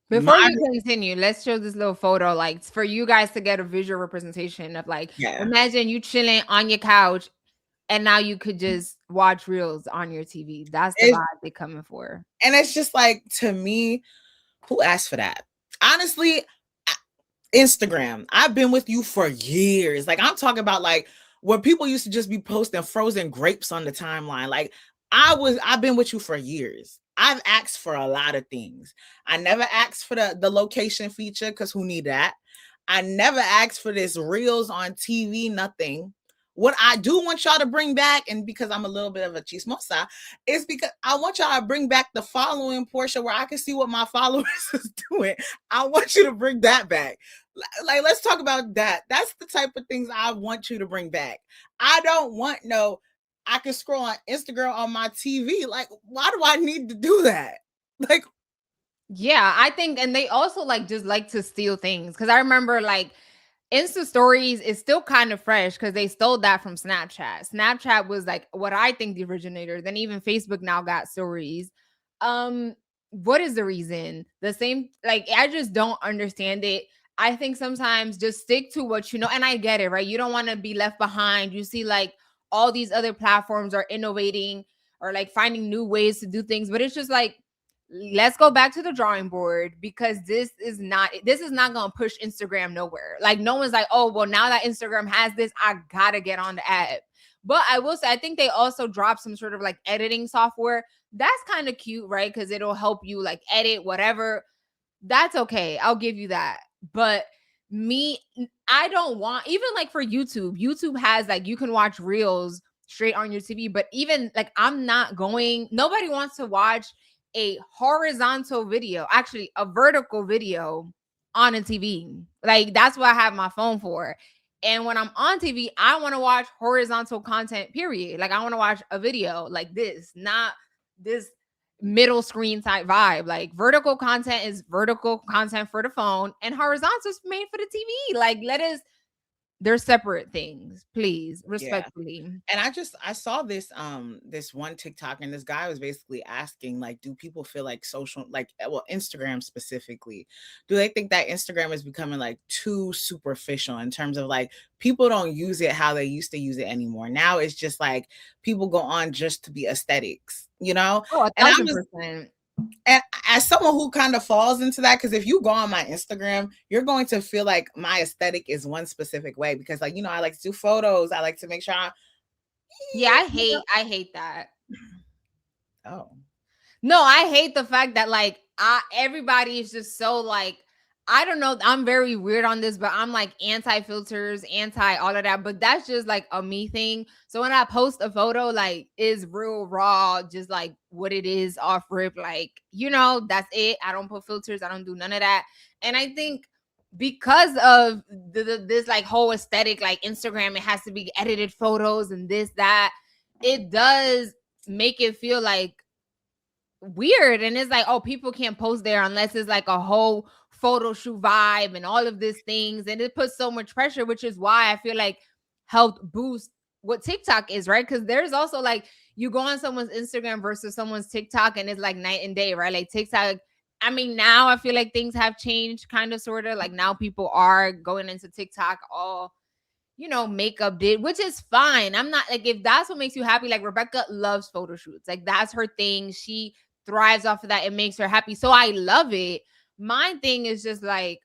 Before my you continue, let's show this little photo, like for you guys to get a visual representation of like, yeah, imagine you chilling on your couch and now you could just watch reels on your TV. That's the it, vibe they coming for. and it's just like, to me, who asked for that? Honestly, Instagram, I've been with you for years. Like, I'm talking about like where people used to just be posting frozen grapes on the timeline. Like, I've been with you for years. I've asked for a lot of things. I never asked for the location feature, because who need that? I never asked for this reels on TV, nothing. What I do want y'all to bring back, and because I'm a little bit of a chismosa, is because I want y'all to bring back the following portion where I can see what my followers is doing. I want you to bring that back. Like, let's talk about that. That's the type of things I want you to bring back. I don't want I can scroll on Instagram on my TV. Like, why do I need to do that? Like, Yeah, I think, and they also like just like to steal things. Cause I remember like Insta stories is still kind of fresh because they stole that from Snapchat. Snapchat was like what I think the originator. Then even Facebook now got stories. What is the reason? The same, like I just don't understand it. I think sometimes just stick to what you know, and I get it, right? You don't want to be left behind. You see, like all these other platforms are innovating or like finding new ways to do things, but it's just like let's go back to the drawing board because this is not gonna push Instagram nowhere. Like no one's like, oh well, now that Instagram has this, I gotta get on the app. But I will say I think they also dropped some sort of like editing software. That's kind of cute, right? Because it'll help you like edit whatever. That's okay. I'll give you that. But me, I don't want, even like for YouTube has like you can watch reels straight on your TV, but even like I'm not going, nobody wants to watch a horizontal video, actually a vertical video on a TV. Like that's what I have my phone for. And when I'm on TV, I want to watch horizontal content, period. Like I want to watch a video like this, not this middle screen type vibe. Like vertical content is vertical content for the phone, and horizontal is made for the TV. Like they're separate things, please, yeah. respectfully. And I saw this one TikTok, and this guy was basically asking, like, do people feel like Instagram specifically, do they think that Instagram is becoming like too superficial in terms of like people don't use it how they used to use it anymore? Now it's just like people go on just to be aesthetics, you know? Oh, a And thousand percent. and as someone who kind of falls into that, because if you go on my Instagram, you're going to feel like my aesthetic is one specific way, because like, I like to do photos. I like to make sure Yeah, I hate that. oh, No, I hate the fact that like everybody is just so like I don't know. I'm very weird on this, but I'm like anti filters, anti all of that. But that's just like a me thing. So when I post a photo, like is real raw, just like what it is off rip, like that's it. I don't put filters. I don't do none of that. And I think because of this like whole aesthetic, like Instagram, it has to be edited photos and this that. It does make it feel like weird, and it's like, oh, people can't post there unless it's like a whole photo shoot vibe and all of these things, and it puts so much pressure, which is why I feel like helped boost what TikTok is, right? Because there's also like you go on someone's Instagram versus someone's TikTok and it's like night and day, right? Like TikTok, I mean, now I feel like things have changed kind of sort of like now people are going into TikTok all makeup did, which is fine. I'm not like, if that's what makes you happy, like Rebecca loves photo shoots. Like that's her thing. She thrives off of that. It makes her happy. So I love it. My thing is just like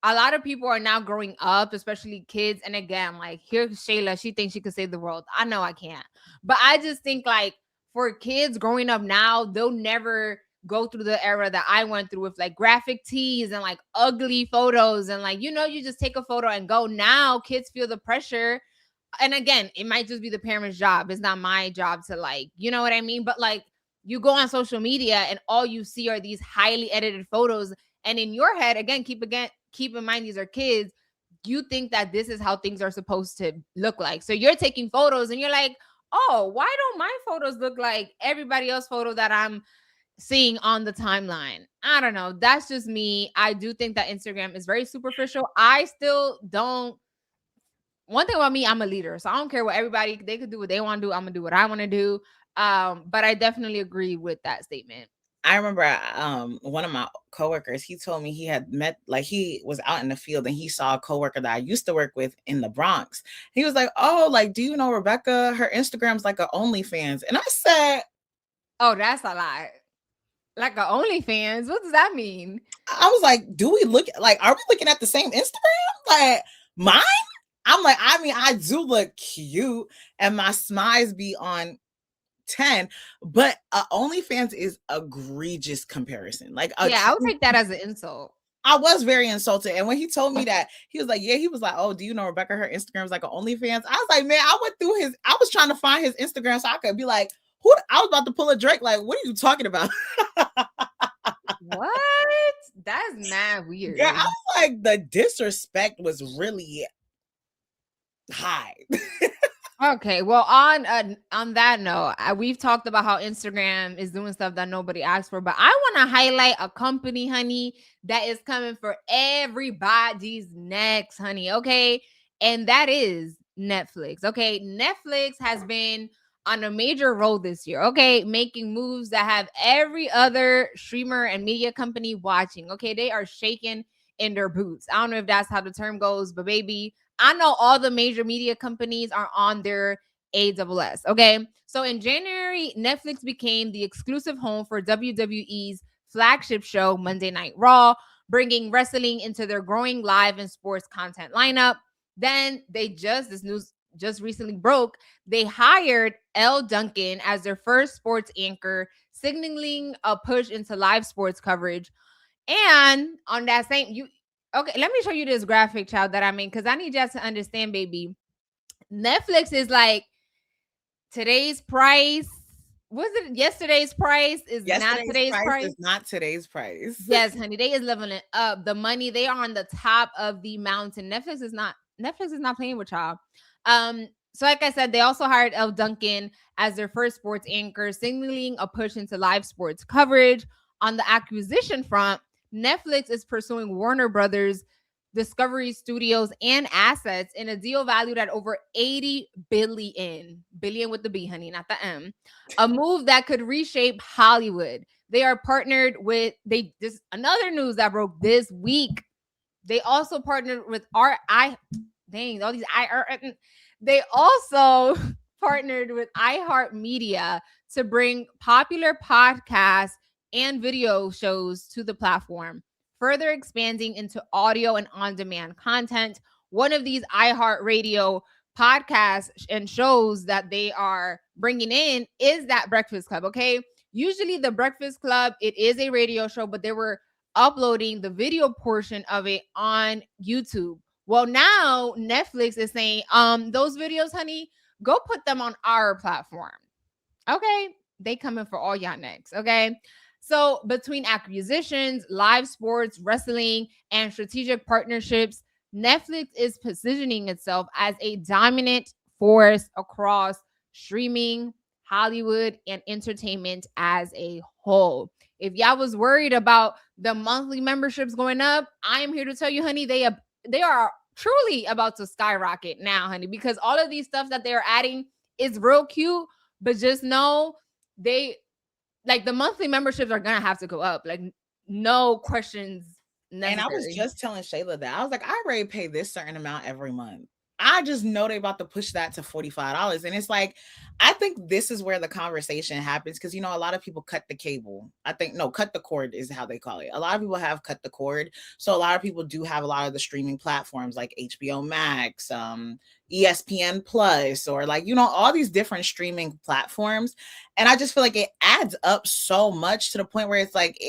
a lot of people are now growing up, especially kids. And again, like here's Shayla, she thinks she could save the world. I know I can't. But I just think like for kids growing up now, they'll never go through the era that I went through with like graphic tees and like ugly photos and like you just take a photo and go. Now kids feel the pressure, and again, it might just be the parent's job. It's not my job to like, you know what I mean? But like you go on social media and all you see are these highly edited photos, and in your head, again, keep in mind these are kids. You think that this is how things are supposed to look like. So you're taking photos and you're like, oh, why don't my photos look like everybody else's photo that I'm seeing on the timeline? I don't know. That's just me. I do think that Instagram is very superficial. I still don't. One thing about me, I'm a leader. So I don't care what everybody, they could do what they want to do. I'm gonna do what I want to do. But I definitely agree with that statement. I remember one of my coworkers, he told me he had met, like he was out in the field and he saw a coworker that I used to work with in the Bronx. He was like, "Oh, like, do you know Rebecca? Her Instagram's like a OnlyFans." And I said, Oh, that's a lot. Like a OnlyFans. What does that mean? I was like, do we look like, are we looking at the same Instagram? Like mine? I'm like, I mean, I do look cute and my smiles be on 10, but OnlyFans is egregious comparison. Like Yeah, I would take that as an insult. I was very insulted. And when he told me that, he was like, yeah, he was like, oh, do you know Rebecca? Her Instagram is like an OnlyFans. I was like, man, I went through I was trying to find his Instagram so I could be like, who? I was about to pull a Drake. Like, what are you talking about? What? That's mad weird. Yeah, I was like, the disrespect was really high. Okay, well, on that note, we've talked about how Instagram is doing stuff that nobody asked for, but I want to highlight a company, honey, that is coming for everybody's necks, honey. Okay, and that is Netflix. Okay, Netflix has been on a major role this year. Okay, making moves that have every other streamer and media company watching. Okay, they are shaking in their boots. I don't know if that's how the term goes, but baby, I know all the major media companies are on their AWS. Okay. So in January, Netflix became the exclusive home for WWE's flagship show, Monday Night Raw, bringing wrestling into their growing live and sports content lineup. Then this news just recently broke, they hired Elle Duncan as their first sports anchor, signaling a push into live sports coverage. And on that same, okay, let me show you this graphic, child, that I mean, because I need y'all to understand, baby. Netflix is like today's price. Was it yesterday's price? Is not today's price. Is not today's price. Yes, honey, they is leveling up. The money, they are on the top of the mountain. Netflix is not playing with y'all. So like I said, they also hired Elle Duncan as their first sports anchor, signaling a push into live sports coverage. On the acquisition front, Netflix is pursuing Warner Brothers, Discovery Studios, and assets in a deal valued at over 80 billion with the B, honey, not the M. A move that could reshape Hollywood. They are partnered with this another news that broke this week. They also partnered with They also partnered with iHeartMedia to bring popular podcasts and video shows to the platform, further expanding into audio and on-demand content. One of these iHeartRadio podcasts and shows that they are bringing in is that Breakfast Club, okay? Usually the Breakfast Club, it is a radio show, but they were uploading the video portion of it on YouTube. Well, now Netflix is saying, those videos, honey, go put them on our platform. Okay? They coming for all y'all next, okay? So between acquisitions, live sports, wrestling, and strategic partnerships, Netflix is positioning itself as a dominant force across streaming, Hollywood, and entertainment as a whole. If y'all was worried about the monthly memberships going up, I am here to tell you, honey, they are truly about to skyrocket now, honey, because all of these stuff that they're adding is real cute, but just know they like the monthly memberships are gonna have to go up, like no questions necessary. And I was just telling Shayla that I was like, I already pay this certain amount every month. I just know they about to push that to $45. And it's like, I think this is where the conversation happens. Cause you know, a lot of people cut the cable. Cut the cord is how they call it. A lot of people have cut the cord. So a lot of people do have a lot of the streaming platforms like HBO Max, ESPN Plus, or like, you know, all these different streaming platforms. And I just feel like it adds up so much to the point where it's like,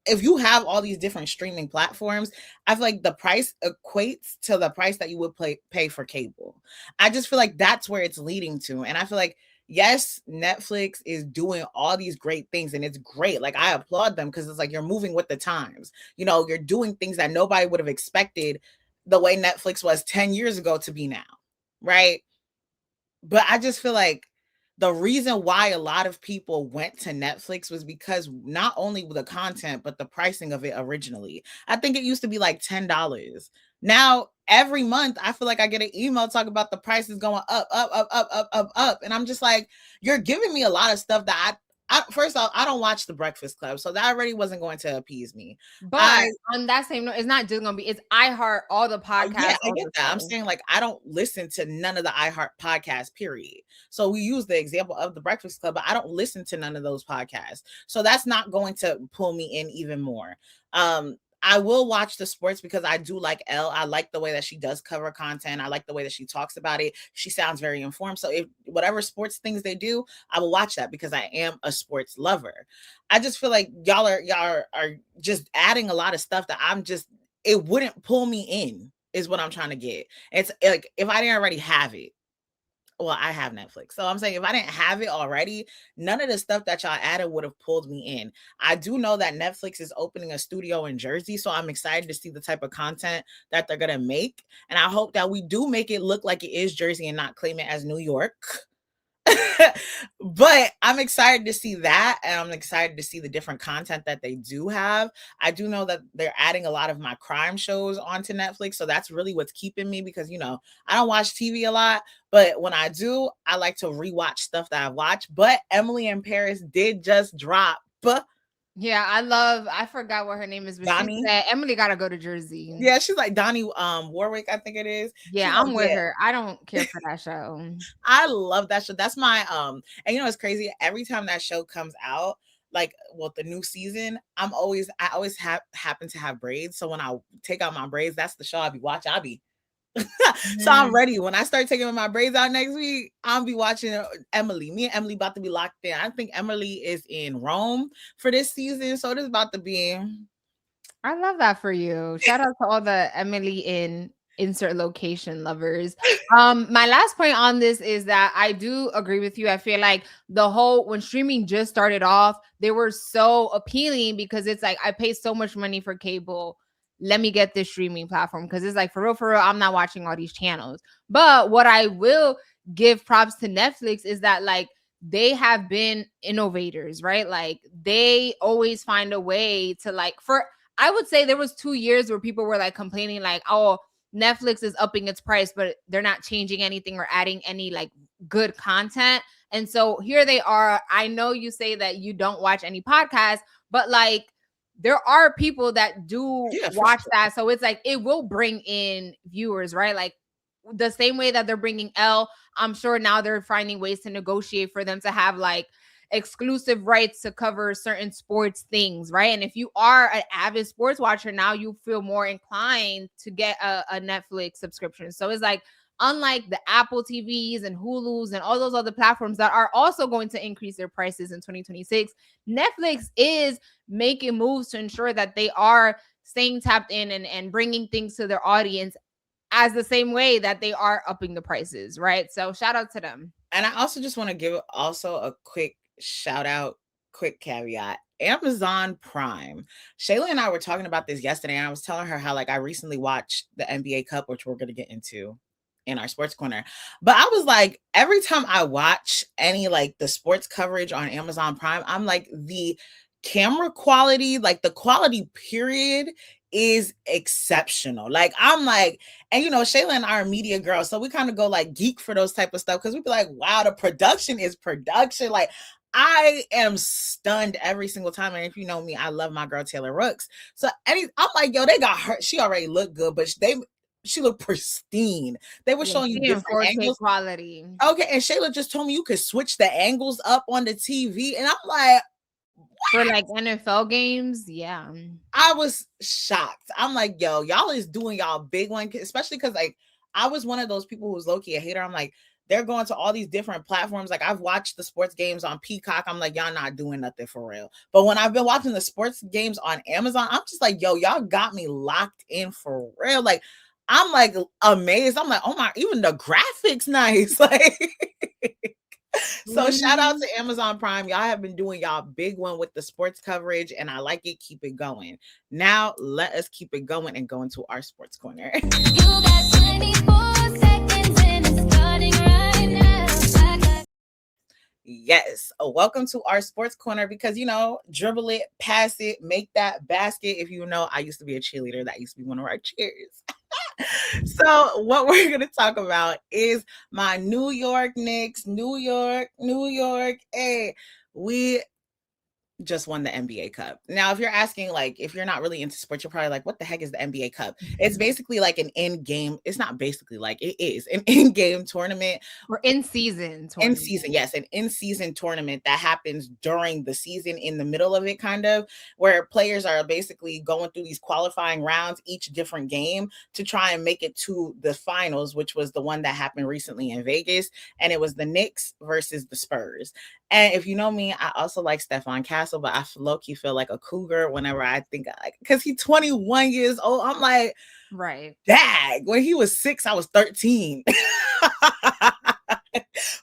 if you have all these different streaming platforms, I feel like the price equates to the price that you would pay for cable. I just feel like that's where it's leading to. And I feel like, yes, Netflix is doing all these great things and it's great. Like I applaud them because it's like you're moving with the times. You know, you're doing things that nobody would have expected the way Netflix was 10 years ago to be now. Right. But I just feel like the reason why a lot of people went to Netflix was because not only the content, but the pricing of it originally. I think it used to be like $10. Now, every month, I feel like I get an email talking about the prices going up. And I'm just like, you're giving me a lot of stuff that first off, I don't watch The Breakfast Club, so that already wasn't going to appease me. But on that same note, it's not just gonna be, it's iHeart, all the podcasts. Yeah, I all get the that. I'm shows. saying, like, I don't listen to none of the iHeart podcasts, period. So we use the example of The Breakfast Club, but I don't listen to none of those podcasts. So that's not going to pull me in even more. I will watch the sports because I do like Elle. I like the way that she does cover content. I like the way that she talks about it. She sounds very informed. So if whatever sports things they do, I will watch that because I am a sports lover. I just feel like y'all are just adding a lot of stuff that it wouldn't pull me in, is what I'm trying to get. It's like, if I didn't already have it, well, I have Netflix. So I'm saying, if I didn't have it already, none of the stuff that y'all added would have pulled me in. I do know that Netflix is opening a studio in Jersey, so I'm excited to see the type of content that they're going to make. And I hope that we do make it look like it is Jersey and not claim it as New York. But I'm excited to see that, and I'm excited to see the different content that they do have. I do know that they're adding a lot of my crime shows onto Netflix, so that's really what's keeping me, because I don't watch TV a lot, but when I do, I like to rewatch stuff that I've watched. But Emily in Paris did just drop. Yeah, I forgot what her name is, but Donnie. she said Emily gotta go to Jersey. Yeah, she's like Donnie Warwick, I think it is. Yeah, I'm with her. I don't care for that show. I love that show. That's my and it's crazy. Every time that show comes out, like, the new season, I always happen to have braids. So when I take out my braids, that's the show I'll be watching. So I'm ready. When I start taking my braids out next week, I'll be watching Emily. Me and Emily about to be locked in. I think Emily is in Rome for this season, so it is about to be. I love that for you. Shout out to all the Emily in insert location lovers. My last point on this is that I do agree with you. I feel like when streaming just started off, they were so appealing because it's like, I pay so much money for cable. Let me get this streaming platform, because it's like, for real, I'm not watching all these channels. But what I will give props to Netflix is that, like, they have been innovators, right? Like, they always find a way to, like, I would say there was 2 years where people were like complaining, like, oh, Netflix is upping its price, but they're not changing anything or adding any like good content. And so here they are. I know you say that you don't watch any podcasts, but like, there are people that do watch that. So it's like, it will bring in viewers, right? Like, the same way that they're bringing Elle, I'm sure now they're finding ways to negotiate for them to have like exclusive rights to cover certain sports things, right? And if you are an avid sports watcher, now you feel more inclined to get a Netflix subscription. So it's like, unlike the Apple TVs and Hulus and all those other platforms that are also going to increase their prices in 2026, Netflix is making moves to ensure that they are staying tapped in and bringing things to their audience as the same way that they are upping the prices, right? So shout out to them. And I also just want to give also a quick shout out, quick caveat. Amazon Prime. Shayla and I were talking about this yesterday, and I was telling her how, like, I recently watched the NBA Cup, which we're going to get into in our sports corner. But I was like, every time I watch any like the sports coverage on Amazon Prime, I'm like, the camera quality, like the quality period, is exceptional. Like, I'm like, and Shayla and I are media girls, so we kind of go like geek for those type of stuff, because we'd be like, wow, the production is production. Like, I am stunned every single time. And if you know me, I love my girl Taylor Rooks. So I'm like, yo, they got her. She already looked good, but she looked pristine. They were showing you different 4K angles. Quality. Okay, and Shayla just told me you could switch the angles up on the TV, and I'm like, for like NFL games, yeah. I was shocked. I'm like, yo, y'all is doing y'all big one, especially because like I was one of those people who's low-key a hater. I'm like, they're going to all these different platforms. Like, I've watched the sports games on Peacock. I'm like, y'all not doing nothing for real. But when I've been watching the sports games on Amazon, I'm just like, yo, y'all got me locked in for real. Like, I'm like amazed. I'm like, oh my, even the graphics nice. Like, so shout out to Amazon Prime. Y'all have been doing y'all big one with the sports coverage, and I like it. Keep it going. Now let us keep it going and go into our sports corner. You got 24 seconds and it's starting right now. Yes. Welcome to our sports corner, because dribble it, pass it, make that basket. If you know, I used to be a cheerleader. That used to be one of our cheers. So what we're going to talk about is my New York Knicks. New York. Hey, we just won the NBA Cup. Now, if you're asking, like, if you're not really into sports, you're probably like, what the heck is the NBA Cup? It's basically like an in-game, it's not basically, like, it is an in-game tournament. Or in-season In tournament. season, yes, an in season tournament that happens during the season, in the middle of it, kind of, where players are basically going through these qualifying rounds, each different game, to try and make it to the finals, which was the one that happened recently in Vegas. And it was the Knicks versus the Spurs. And if you know me, I also like Stephon Castle, but I low-key feel like a cougar whenever I think, like, because he's 21 years old. I'm like, right. Dag, when he was 6, I was 13.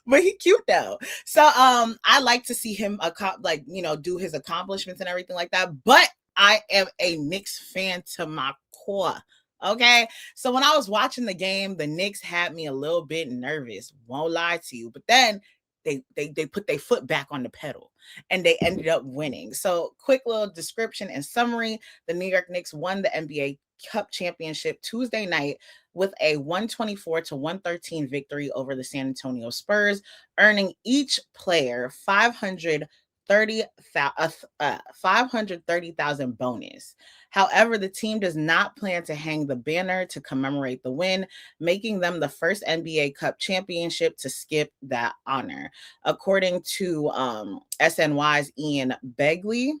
But he cute though. So I like to see him like, do his accomplishments and everything like that. But I am a Knicks fan to my core. Okay. So when I was watching the game, the Knicks had me a little bit nervous. Won't lie to you. But then they put their foot back on the pedal and they ended up winning. So quick little description and summary. The New York Knicks won the NBA Cup championship Tuesday night with a 124-113 victory over the San Antonio Spurs, earning each player $530,000 bonus. However, the team does not plan to hang the banner to commemorate the win, making them the first NBA Cup championship to skip that honor. According to SNY's Ian Begley,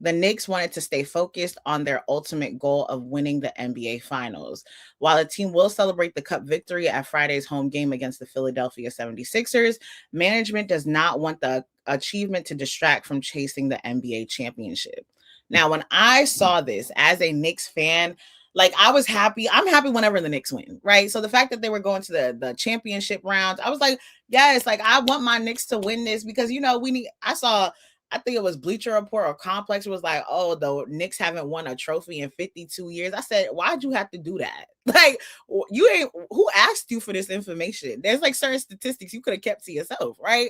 the Knicks wanted to stay focused on their ultimate goal of winning the NBA Finals. While the team will celebrate the Cup victory at Friday's home game against the Philadelphia 76ers, management does not want the achievement to distract from chasing the NBA championship. Now, when I saw this as a Knicks fan, like, I was happy. I'm happy whenever the Knicks win, right? So the fact that they were going to the championship rounds, I was like, yes, like, I want my Knicks to win this because, I think it was Bleacher Report or Complex was like, oh, the Knicks haven't won a trophy in 52 years. I said, why'd you have to do that? Like, who asked you for this information? There's like certain statistics you could have kept to yourself, right?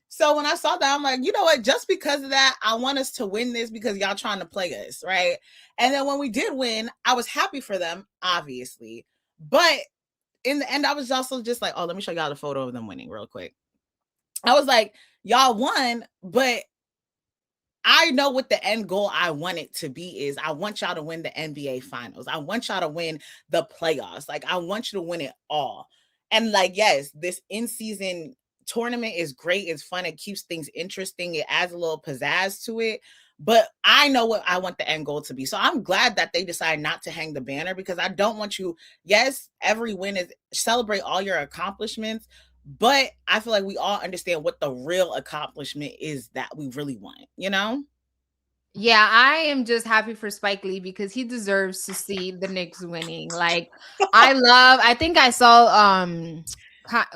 So when I saw that, I'm like, you know what? Just because of that, I want us to win this because y'all trying to play us, right? And then when we did win, I was happy for them, obviously. But in the end, I was also just like, oh, let me show y'all the photo of them winning real quick. I was like, y'all won, but I know what the end goal I want it to be is. I want y'all to win the NBA Finals. I want y'all to win the playoffs. Like, I want you to win it all. And like, yes, this in-season tournament is great. It's fun. It keeps things interesting. It adds a little pizzazz to it. But I know what I want the end goal to be. So I'm glad that they decided not to hang the banner because I don't want you, yes, every win is celebrate all your accomplishments. But I feel like we all understand what the real accomplishment is that we really want, you know? Yeah, I am just happy for Spike Lee because he deserves to see the Knicks winning. Like, I think I saw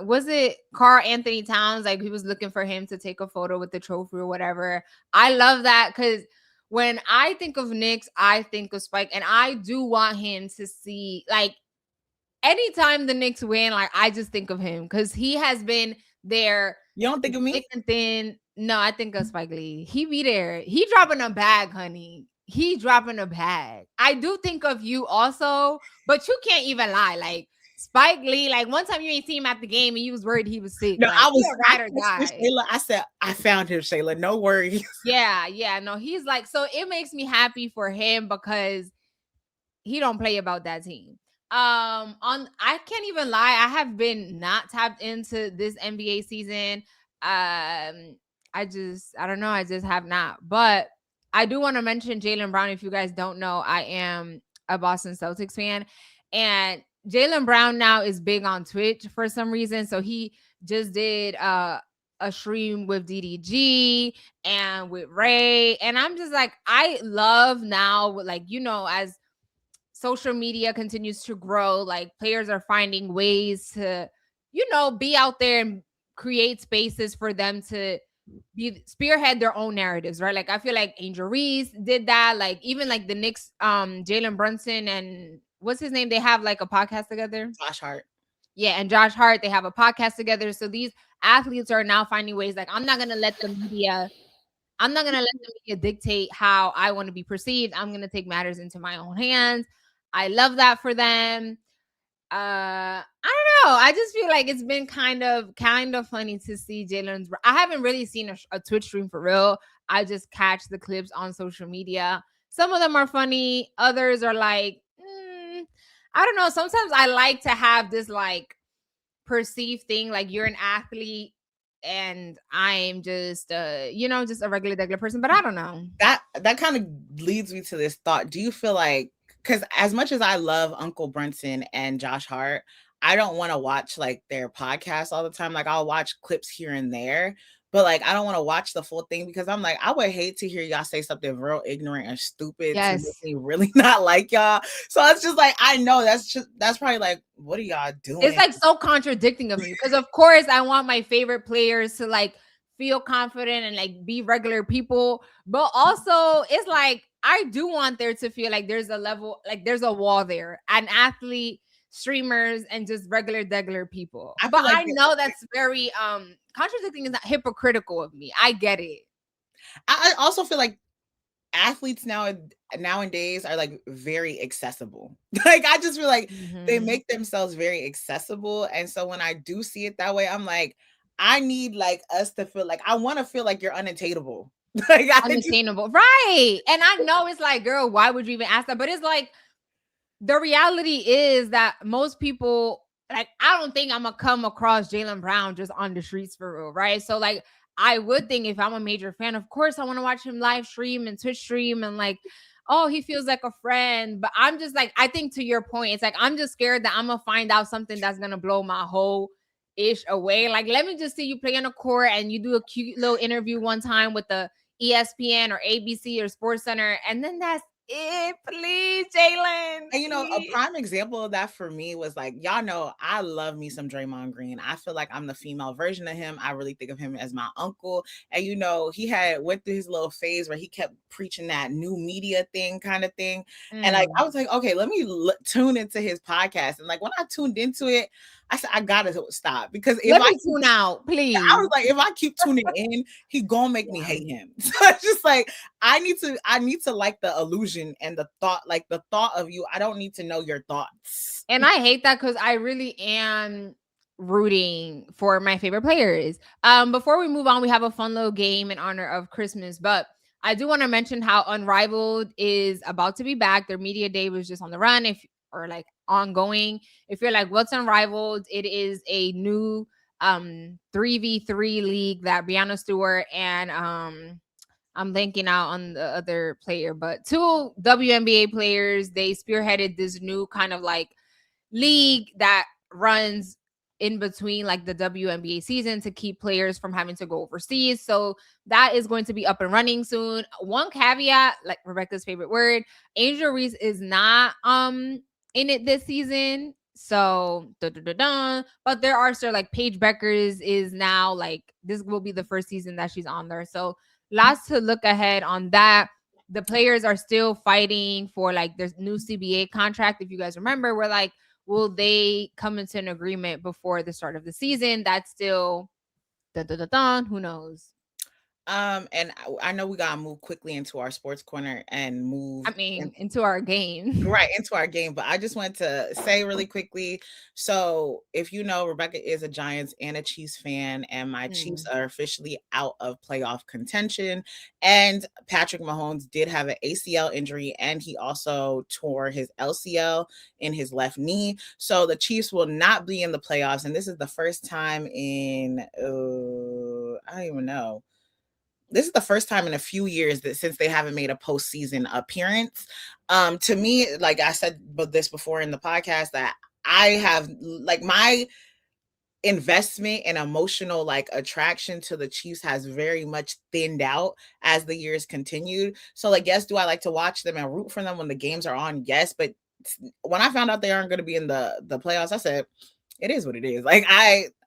was it Karl Anthony Towns? Like, he was looking for him to take a photo with the trophy or whatever. I love that because when I think of Knicks, I think of Spike, and I do want him to see, like, anytime the Knicks win, like, I just think of him because he has been there. You don't think of me? Thick and thin. No, I think of Spike Lee. He be there. He dropping a bag, honey. He dropping a bag. I do think of you also, but you can't even lie. Like, Spike Lee, like, one time you ain't seen him at the game and you was worried he was sick. No, like, I was ride or die. Shayla, I said, I found him, Shayla. No worries. Yeah. No, he's like, so it makes me happy for him because he don't play about that team. I can't even lie, I have been not tapped into this NBA season. I don't know, I just have not. But I do want to mention Jaylen Brown. If you guys don't know, I am a Boston Celtics fan, and Jaylen Brown now is big on Twitch for some reason. So he just did a stream with DDG and with Ray, and I'm just like, I love now, like, as social media continues to grow, like, players are finding ways to, be out there and create spaces for them to spearhead their own narratives, right? Like, I feel like Angel Reese did that. Like, even like the Knicks, Jalen Brunson and what's his name? They have like a podcast together. Josh Hart. Yeah, and Josh Hart, they have a podcast together. So these athletes are now finding ways, like, I'm not gonna let the media dictate how I want to be perceived. I'm gonna take matters into my own hands. I love that for them. I don't know. I just feel like it's been kind of funny to see Jalen's. I haven't really seen a Twitch stream for real. I just catch the clips on social media. Some of them are funny, others are like, I don't know. Sometimes I like to have this like perceived thing, like you're an athlete and I'm just just a regular person, but I don't know. That kind of leads me to this thought. Do you feel like, because as much as I love Uncle Brunson and Josh Hart, I don't want to watch like their podcast all the time. Like I'll watch clips here and there, but like I don't want to watch the full thing because I'm like, I would hate to hear y'all say something real ignorant and stupid to make Yes. me really not like y'all. So it's just like, I know that's probably like, what are y'all doing? It's like so contradicting of me because of course I want my favorite players to like feel confident and like be regular people, but also it's like I do want there to feel like there's a level, like there's a wall there, an athlete, streamers, and just regular people. I But feel like I know that's very contradicting, is not hypocritical of me. I get it. I also feel like athletes nowadays are like very accessible. Like I just feel like they make themselves very accessible, and so when I do see it that way, I'm like, I need like us to feel like, I want to feel like you're unattainable. Like Unattainable, right? And I know it's like, girl, why would you even ask that? But it's like the reality is that most people, like, I don't think I'm gonna come across Jaylen Brown just on the streets for real, right? So like I would think if I'm a major fan, of course I want to watch him live stream and Twitch stream and like, oh, he feels like a friend. But I'm just like, I think to your point, it's like I'm just scared that I'm gonna find out something that's gonna blow my whole ish away. Like, let me just see you play on a court and you do a cute little interview one time with the ESPN or ABC or Sports Center, and then that's it. Please, Jaylen. And a prime example of that for me was like, y'all know I love me some Draymond Green. I feel like I'm the female version of him. I really think of him as my uncle. And he had went through his little phase where he kept preaching that new media thing kind of thing. And like I was like, okay, let me tune into his podcast. And like when I tuned into it, I said, I gotta stop, because if Let me tune out, please. I was like, if I keep tuning in, he gonna make me hate him. So it's just like I need to like the illusion and the thought of you. I don't need to know your thoughts. And I hate that because I really am rooting for my favorite players. Before we move on, we have a fun little game in honor of Christmas, but I do want to mention how Unrivaled is about to be back. Their media day was just on the run, or like ongoing. If you're like, what's Unrivaled? It is a new 3v3 league that Brianna Stewart and I'm blanking out on the other player, but two WNBA players, they spearheaded this new kind of like league that runs in between like the WNBA season to keep players from having to go overseas. So that is going to be up and running soon. One caveat, like Rebecca's favorite word, Angel Reese is not in it this season. So but there are still like Paige Beckers is now, like, this will be the first season that she's on there. So lots to look ahead on that. The players are still fighting for like their new CBA contract. If you guys remember, we're like, will they come into an agreement before the start of the season? That's still who knows? And I know we gotta move quickly into our sports corner and move. Into our game. Right, into our game. But I just wanted to say really quickly. So if you know, Rebecca is a Giants and a Chiefs fan, and my Chiefs are officially out of playoff contention. And Patrick Mahomes did have an ACL injury, and he also tore his LCL in his left knee. So the Chiefs will not be in the playoffs. And this is the first time in I don't even know. This is the first time in a few years that since they haven't made a postseason appearance. To me, like I said this before in the podcast, that I have like my investment and emotional like attraction to the Chiefs has very much thinned out as the years continued. So like, yes, do I like to watch them and root for them when the games are on? Yes. But when I found out they aren't going to be in the playoffs, I said, it is what it is. Like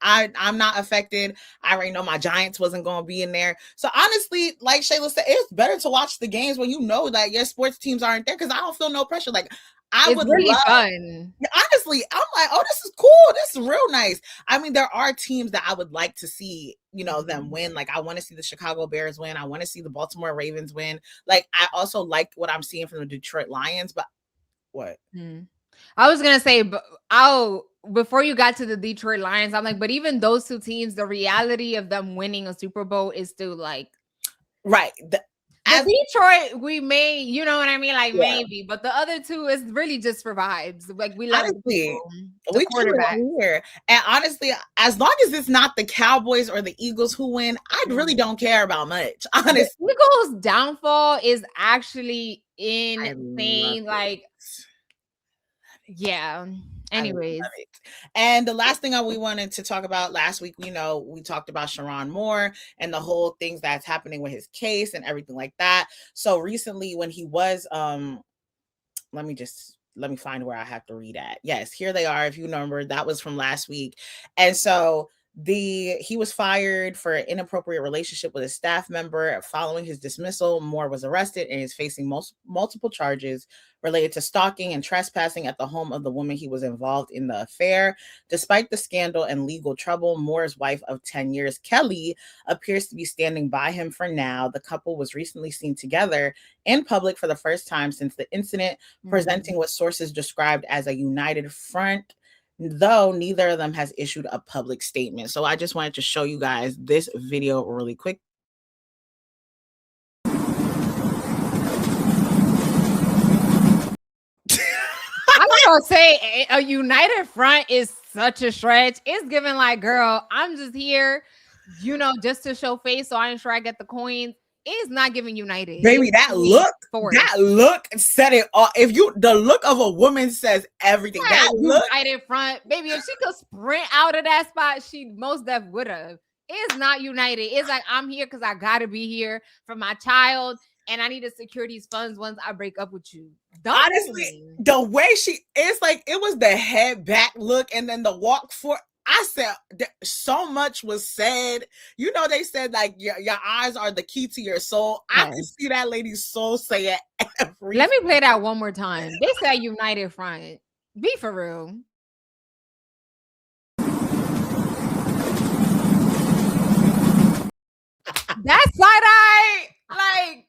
I'm not affected. I already know my Giants wasn't going to be in there. So honestly, like Shayla said, it's better to watch the games when you know that your sports teams aren't there, because I don't feel no pressure. Like it's really fun. Honestly, I'm like, oh, this is cool. This is real nice. I mean, there are teams that I would like to see, them win. Like I want to see the Chicago Bears win. I want to see the Baltimore Ravens win. Like I also like what I'm seeing from the Detroit Lions. But what? I was gonna say, but before you got to the Detroit Lions, I'm like, but even those two teams, the reality of them winning a Super Bowl is still like, Right. The Detroit, we may, you know what I mean? Like, maybe. But the other two is really just for vibes. Like, we love honestly, the quarterback. Here. And honestly, as long as it's not the Cowboys or the Eagles who win, I really don't care about much. Honestly. The Eagles' downfall is actually insane. Like, yeah. Anyways. And the last thing we wanted to talk about last week, we talked about Sherrone Moore and the whole things that's happening with his case and everything like that. So recently when he was, let me find where I have to read at. Yes, here they are. If you remember, that was from last week. And so he was fired for an inappropriate relationship with a staff member. Following his dismissal, Moore was arrested and is facing multiple charges related to stalking and trespassing at the home of the woman he was involved in the affair. Despite the scandal and legal trouble, Moore's wife of 10 years, Kelly, appears to be standing by him for now. The couple was recently seen together in public for the first time since the incident, presenting what sources described as a united front, though neither of them has issued a public statement. So I just wanted to show you guys this video really quick. I'm gonna say a united front is such a stretch. It's giving like, girl, I'm just here, just to show face, so I'm sure I get the coins. It's not giving united. Baby, that look said it all. The look of a woman says everything. That look, united front, baby. If she could sprint out of that spot, she most def would have. It's not united. It's like, I'm here because I gotta be here for my child, and I need to secure these funds once I break up with you. Honestly, the way it's like, it was the head back look and then the walk forward. I said so much was said. They said like your eyes are the key to your soul. I can see that lady's soul say it every. Let me play that one more time. They said united front. Be for real. That's side eye. Like,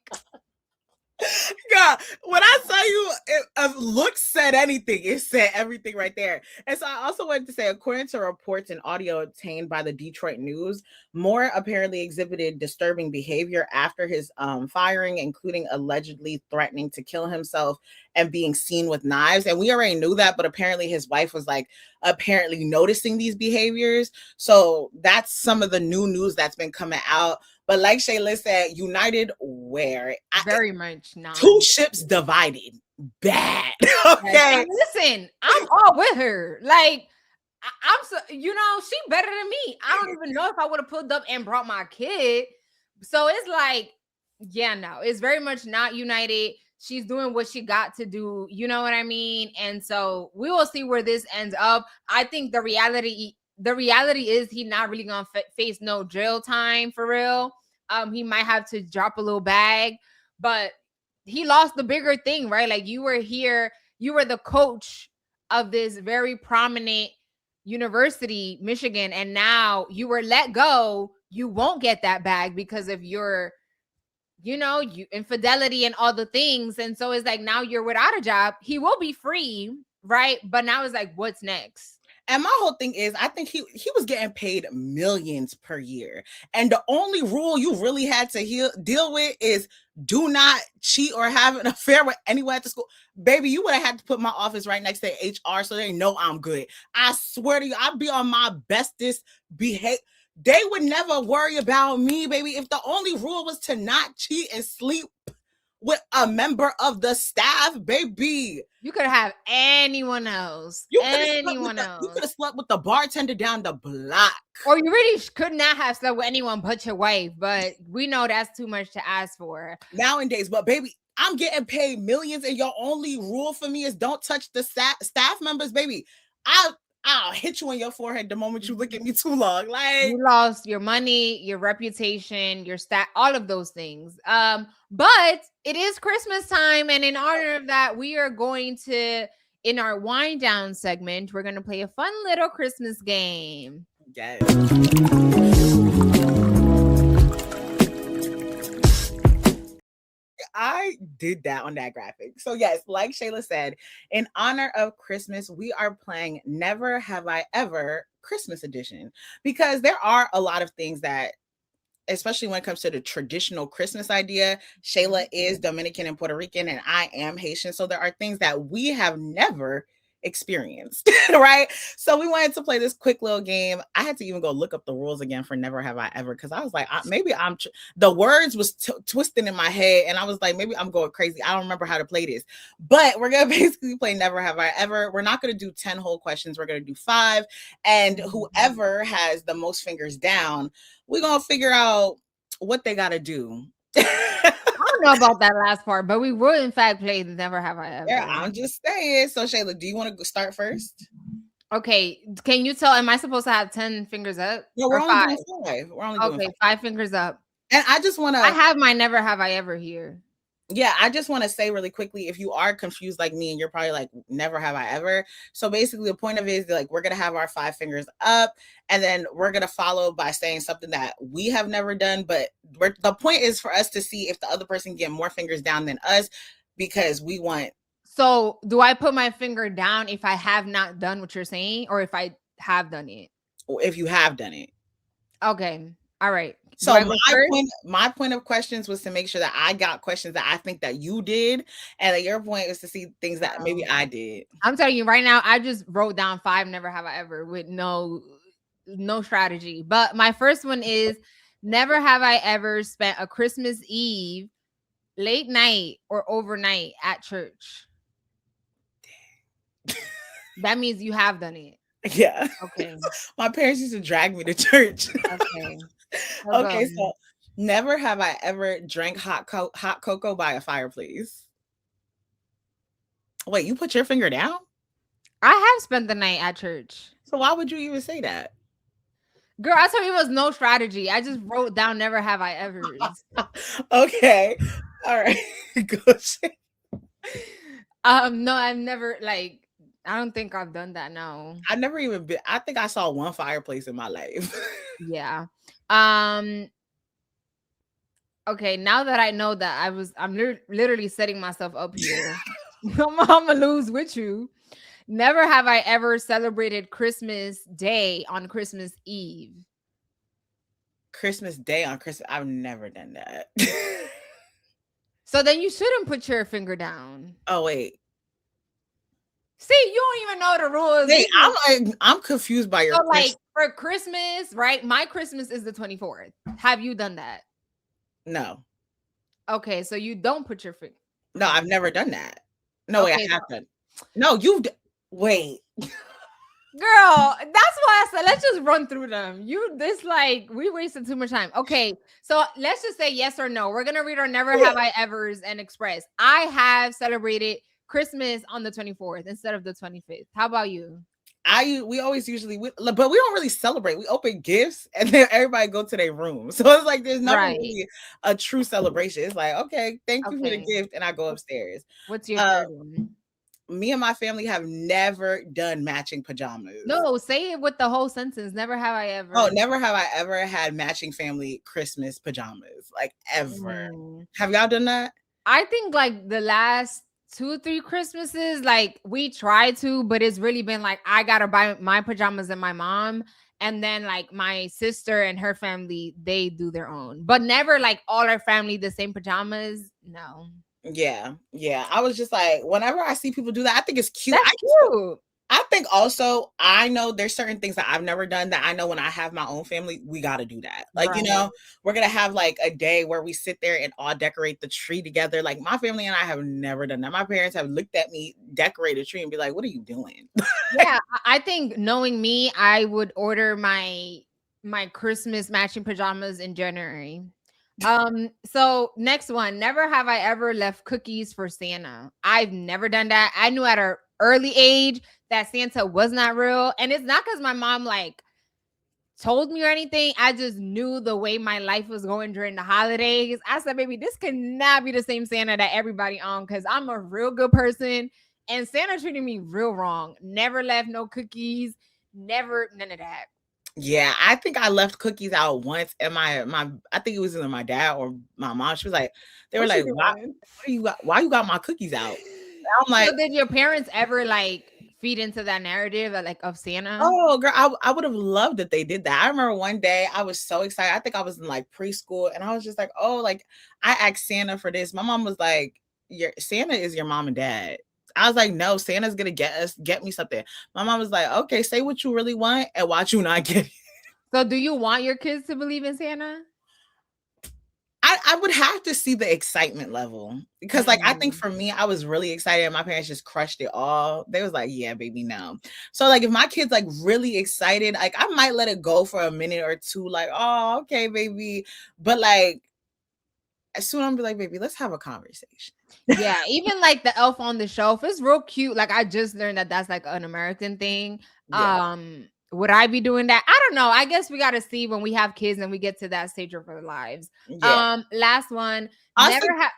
God, when I tell you a look said anything, it said everything right there. And so I also wanted to say, according to reports and audio obtained by the Detroit News, Moore apparently exhibited disturbing behavior after his firing, including allegedly threatening to kill himself and being seen with knives. And we already knew that, but apparently his wife was apparently noticing these behaviors. So that's some of the new news that's been coming out. But like Shayla said, united where? Very much not. Two ships divided. Bad. Okay. And listen, I'm all with her. Like, I'm so, she better than me. I don't even know if I would have pulled up and brought my kid. So it's like, no, it's very much not united. She's doing what she got to do. You know what I mean? And so we will see where this ends up. I think the reality is he's not really gonna face no jail time for real. He might have to drop a little bag, but he lost the bigger thing, right? Like, you were here, you were the coach of this very prominent university, Michigan, and now you were let go. You won't get that bag because of your infidelity and all the things. And so it's like, now you're without a job. He will be free, right? But now it's like, what's next? And my whole thing is, I think he was getting paid millions per year. And the only rule you really had to deal with is do not cheat or have an affair with anyone at the school. Baby, you would have had to put my office right next to HR so they know I'm good. I swear to you, I'd be on my bestest behavior. They would never worry about me, baby. If the only rule was to not cheat and sleep with a member of the staff, baby. You could have anyone else. You could have slept with the bartender down the block. Or you really could not have slept with anyone but your wife. But we know that's too much to ask for nowadays. But baby, I'm getting paid millions, and your only rule for me is don't touch the staff members, baby. I'll hit you on your forehead the moment you look at me too long. Like, you lost your money, your reputation, your all of those things. But it is Christmas time, and in honor of that, we are going to, in our wind down segment, we're going to play a fun little Christmas game. Yes. I did that on that graphic. So yes, like Shayla said, in honor of Christmas, we are playing Never Have I Ever Christmas edition, because there are a lot of things that especially when it comes to the traditional Christmas idea. Shayla is Dominican and Puerto Rican, and I am Haitian. So there are things that we have never experienced, right? So we wanted to play this quick little game. I had to even go look up the rules again for Never Have I Ever, because I was like, maybe the words was twisting in my head, and I was like, maybe I'm going crazy. I don't remember how to play this, but we're gonna basically play Never Have I Ever. We're not gonna do 10 whole questions. We're gonna do 5, and whoever has the most fingers down, we're gonna figure out what they gotta do. I don't know about that last part, but we will in fact play the Never Have I Ever. Yeah, I'm just saying. So Shayla, do you want to start first? Okay, can you tell? Am I supposed to have 10 fingers up? No, we're only doing 5. We're only doing 5 fingers up. And I just want to. I have my Never Have I Ever here. Yeah, I just want to say really quickly, if you are confused like me and you're probably like, never have I ever. So basically the point of it is like, we're going to have our 5 fingers up, and then we're going to follow by saying something that we have never done. But the point is for us to see if the other person can get more fingers down than us, because we want. So do I put my finger down if I have not done what you're saying, or if I have done it? If you have done it. Okay. All right. So my point of questions was to make sure that I got questions that I think that you did, and that your point was to see things that maybe I did. I'm telling you right now, I just wrote down 5 Never Have I Ever with no strategy. But my first one is, never have I ever spent a Christmas Eve late night or overnight at church. That means you have done it. Yeah. Okay. My parents used to drag me to church. Okay. Okay, so never have I ever drank hot cocoa by a fireplace. Wait, you put your finger down? I have spent the night at church. So why would you even say that? Girl, I told you it was no strategy. I just wrote down never have I ever. Okay. All right. Go. No, I've never, like, I don't think I've done that. No. I've never even been. I think I saw one fireplace in my life. Yeah. Okay, now that I know that I'm literally setting myself up here. I'm gonna lose with you. Never have I ever celebrated Christmas Day on Christmas Eve. Christmas Day on Christmas. I've never done that. So then you shouldn't put your finger down. Oh wait. See, you don't even know the rules. Wait, I'm confused by your. So like for Christmas, right? My Christmas is the 24th. Have you done that? No. Okay, so you don't put your finger. No, I've never done that. No, okay, wait, I have done. No, you've. Wait. Girl, that's why I said let's just run through them. We wasted too much time. Okay, so let's just say yes or no. We're gonna read our never have I ever's and express. I have celebrated Christmas on the 24th instead of the 25th. How about you? We always usually, but we don't really celebrate. We open gifts and then everybody go to their room. So it's like there's not really a true celebration. It's like, okay, thank you for the gift, and I go upstairs. What's your third one? Me and my family have never done matching pajamas. No, say it with the whole sentence. Never have I ever. Oh, never have I ever had matching family Christmas pajamas. Like ever. Have y'all done that? I think like the last 2-3 Christmases, like we try to, but it's really been like I gotta buy my pajamas and my mom, and then like my sister and her family, they do their own, but never like all our family the same pajamas. No. Yeah. I was just like, whenever I see people do that, I think it's cute. That's cute. I think also, I know there's certain things that I've never done that I know when I have my own family, we got to do that. Like, you know, we're going to have like a day where we sit there and all decorate the tree together. Like my family and I have never done that. My parents have looked at me decorate a tree and be like, what are you doing? Yeah, I think knowing me, I would order my Christmas matching pajamas in January. So next one, never have I ever left cookies for Santa. I've never done that. I knew at an early age that Santa was not real, and it's not because my mom like told me or anything. I just knew the way my life was going during the holidays. I said, baby, this cannot be the same Santa that everybody on, because I'm a real good person and Santa treated me real wrong. Never left no cookies, never, none of that. Yeah, I think I left cookies out once, and I think it was either my dad or my mom. She was like, they were like, why you got my cookies out? And I'm like, so did your parents ever like feed into that narrative of Santa? Oh, girl, I would have loved if they did that. I remember one day I was so excited. I think I was in like preschool, and I was just like, oh, like I asked Santa for this. My mom was like, your Santa is your mom and dad. I was like, no, Santa's gonna get me something. My mom was like, okay, say what you really want and watch you not get it. So do you want your kids to believe in Santa? I would have to see the excitement level, because like I think for me, I was really excited and my parents just crushed it all. They was like, yeah, baby, no. So like if my kid's like really excited, like I might let it go for a minute or two, like, oh, okay, baby. But like as soon as I'm be like, baby, let's have a conversation. Yeah, even like the Elf on the Shelf is real cute. Like I just learned that that's like an American thing. Yeah. Would I be doing that? I don't know. I guess we got to see when we have kids and we get to that stage of our lives. Yeah. Last one. Also, Never have.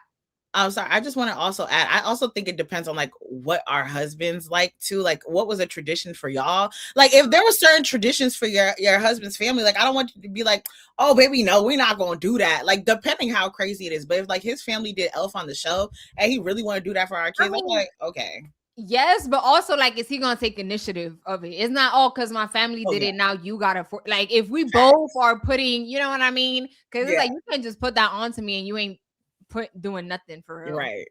I'm sorry. I just want to also add, I also think it depends on like what our husbands like too. Like what was a tradition for y'all? Like if there were certain traditions for your husband's family, like I don't want you to be like, oh baby, no, we're not gonna do that. Like depending how crazy it is. But if like his family did Elf on the Shelf and he really want to do that for our kids, I'm like, okay. Yes, but also like, is he gonna take initiative of it? It's not all because my family did it. Now you gotta like if we both are putting, you know what I mean? Because it's like you can't just put that onto me and you ain't doing nothing for real. Right.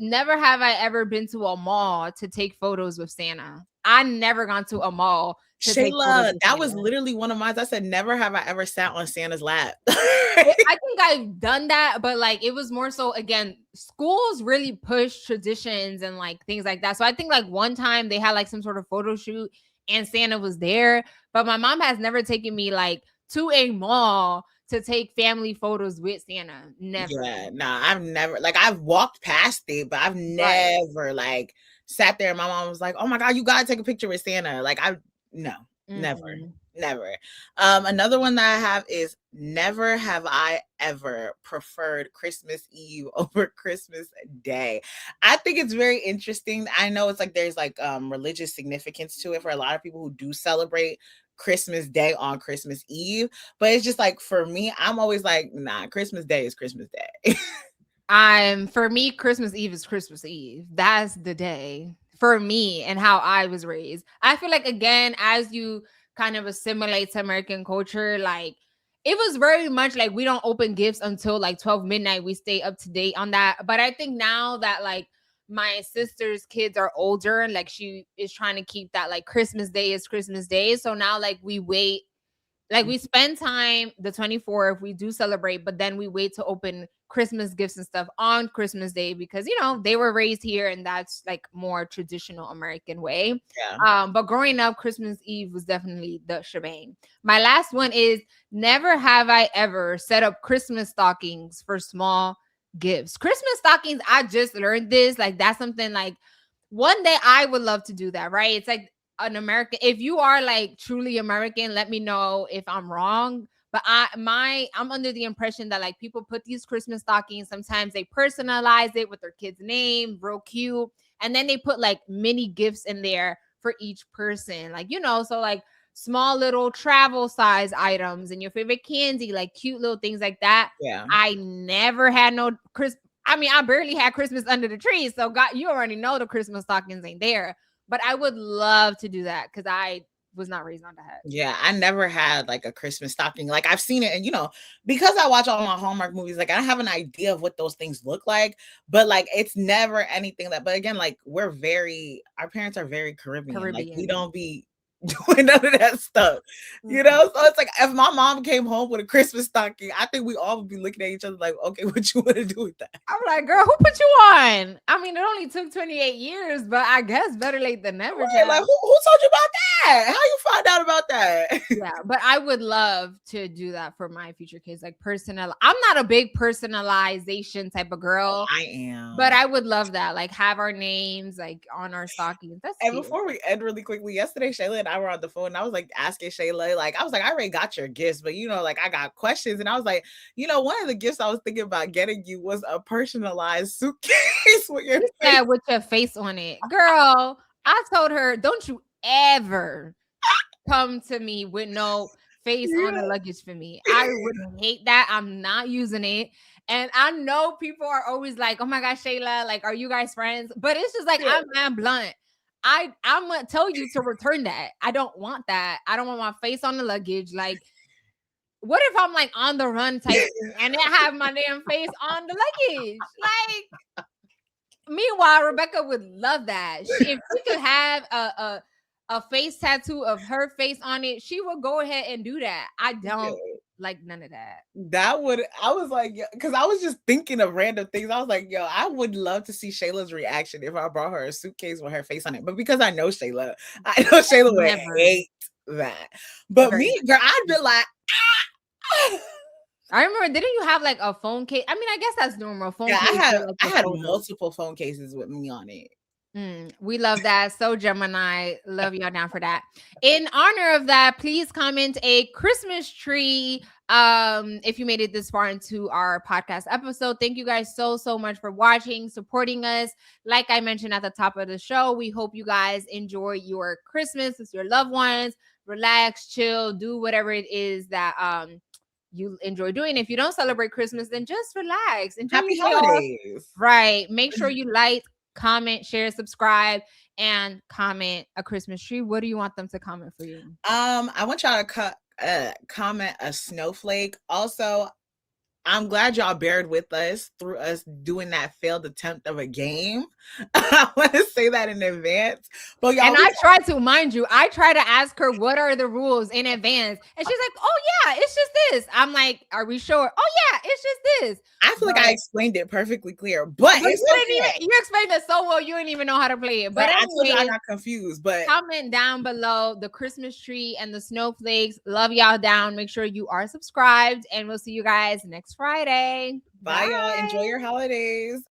Never have I ever been to a mall to take photos with Santa. I never gone to a mall. Shayla, that was literally one of mine. I said, never have I ever sat on Santa's lap. I think I've done that, but like it was more so, again, schools really push traditions and like things like that. So I think like one time they had like some sort of photo shoot and Santa was there, but my mom has never taken me like to a mall to take family photos with Santa. Never. Yeah, nah, I've never, like I've walked past it, but I've never like sat there and my mom was like, oh my God, you gotta take a picture with Santa. Like never. Another one that I have is never have I ever preferred Christmas Eve over Christmas Day. I think it's very interesting. I know it's like there's like religious significance to it for a lot of people who do celebrate Christmas Day on Christmas Eve, but it's just like for me, I'm always like, nah, Christmas Day is Christmas Day. For me, Christmas Eve is Christmas Eve. That's the day for me and how I was raised. I feel like, again, as you kind of assimilate to American culture, like it was very much like we don't open gifts until like 12 midnight. We stay up to date on that. But I think now that like my sister's kids are older and like she is trying to keep that like Christmas Day is Christmas Day. So now like we wait, like we spend time the 24th, we do celebrate, but then we wait to open Christmas gifts and stuff on Christmas Day because, you know, they were raised here and that's like more traditional American way. Yeah. But growing up, Christmas Eve was definitely the shebang. My last one is never have I ever set up Christmas stockings for small gifts. Christmas stockings, I just learned this. Like that's something like one day I would love to do that, right? It's like an American, if you are like truly American, let me know if I'm wrong. But I'm under the impression that like people put these Christmas stockings, sometimes they personalize it with their kid's name, real cute. And then they put like mini gifts in there for each person. Like, you know, so like small little travel size items and your favorite candy, like cute little things like that. Yeah. I never had no I barely had Christmas under the tree. So God, you already know the Christmas stockings ain't there. But I would love to do that because I was not raised on that. Yeah, I never had like a Christmas stocking. Like I've seen it, and you know, because I watch all my Hallmark movies, like I have an idea of what those things look like, but like it's never anything that. But again, like our parents are very Caribbean. Like we don't be doing none of that stuff, you know. So it's like if my mom came home with a Christmas stocking, I think we all would be looking at each other like, okay, what you want to do with that? I'm like, girl, who put you on? I mean, it only took 28 years, but I guess better late than never. Right, like who told you about that? How you find out about that? Yeah, but I would love to do that for my future kids. Like personal, I'm not a big personalization type of girl. I am, but I would love that. Like have our names like on our stockings. That's and cute. before we end really quickly, yesterday Shayla and I were on the phone and I was like asking Shayla, like I was like, I already got your gifts, but you know, like I got questions. And I was like, you know, one of the gifts I was thinking about getting you was a personalized suitcase with your face on it. Girl, I told her, don't you ever come to me with no face on the luggage for me. I would hate that. I'm not using it. And I know people are always like, oh my gosh, Shayla, like, are you guys friends? But it's just like, I'm blunt. I'm gonna tell you to return that. I don't want that. I don't want my face on the luggage. Like, what if I'm like on the run type thing and it have my damn face on the luggage? Like, meanwhile, Rebecca would love that. If she could have a face tattoo of her face on it, she would go ahead and do that. I don't like none of that. I was like, because I was just thinking of random things. I was like, yo, I would love to see Shayla's reaction if I brought her a suitcase with her face on it. But because I know Shayla would hate that. But me, girl, I'd be like, I remember, didn't you have like a phone case? I mean, I guess that's normal. Phone case. I had multiple phone cases with me on it. We love that. So Gemini, love y'all down for that. In honor of that, please comment a Christmas tree. If you made it this far into our podcast episode, thank you guys so much for watching, supporting us. Like I mentioned at the top of the show, we hope you guys enjoy your Christmas with your loved ones. Relax, chill, do whatever it is that you enjoy doing. If you don't celebrate Christmas, then just relax. Enjoy Happy holidays. Right. Make sure you like, comment, share, subscribe, and comment a Christmas tree. What do you want them to comment for you? I want y'all to comment a snowflake. Also, I'm glad y'all bared with us through us doing that failed attempt of a game. I want to say that in advance. But y'all, and I try to, mind you, I try to ask her what are the rules in advance, and she's like, "Oh yeah, it's just this." I'm like, "Are we sure?" "Oh yeah, it's just this." I feel like I explained it perfectly clear, but you explained it so well, you didn't even know how to play it. But I told you I got confused. But comment down below the Christmas tree and the snowflakes. Love y'all down. Make sure you are subscribed, and we'll see you guys next Friday. Bye. Y'all. Enjoy your holidays.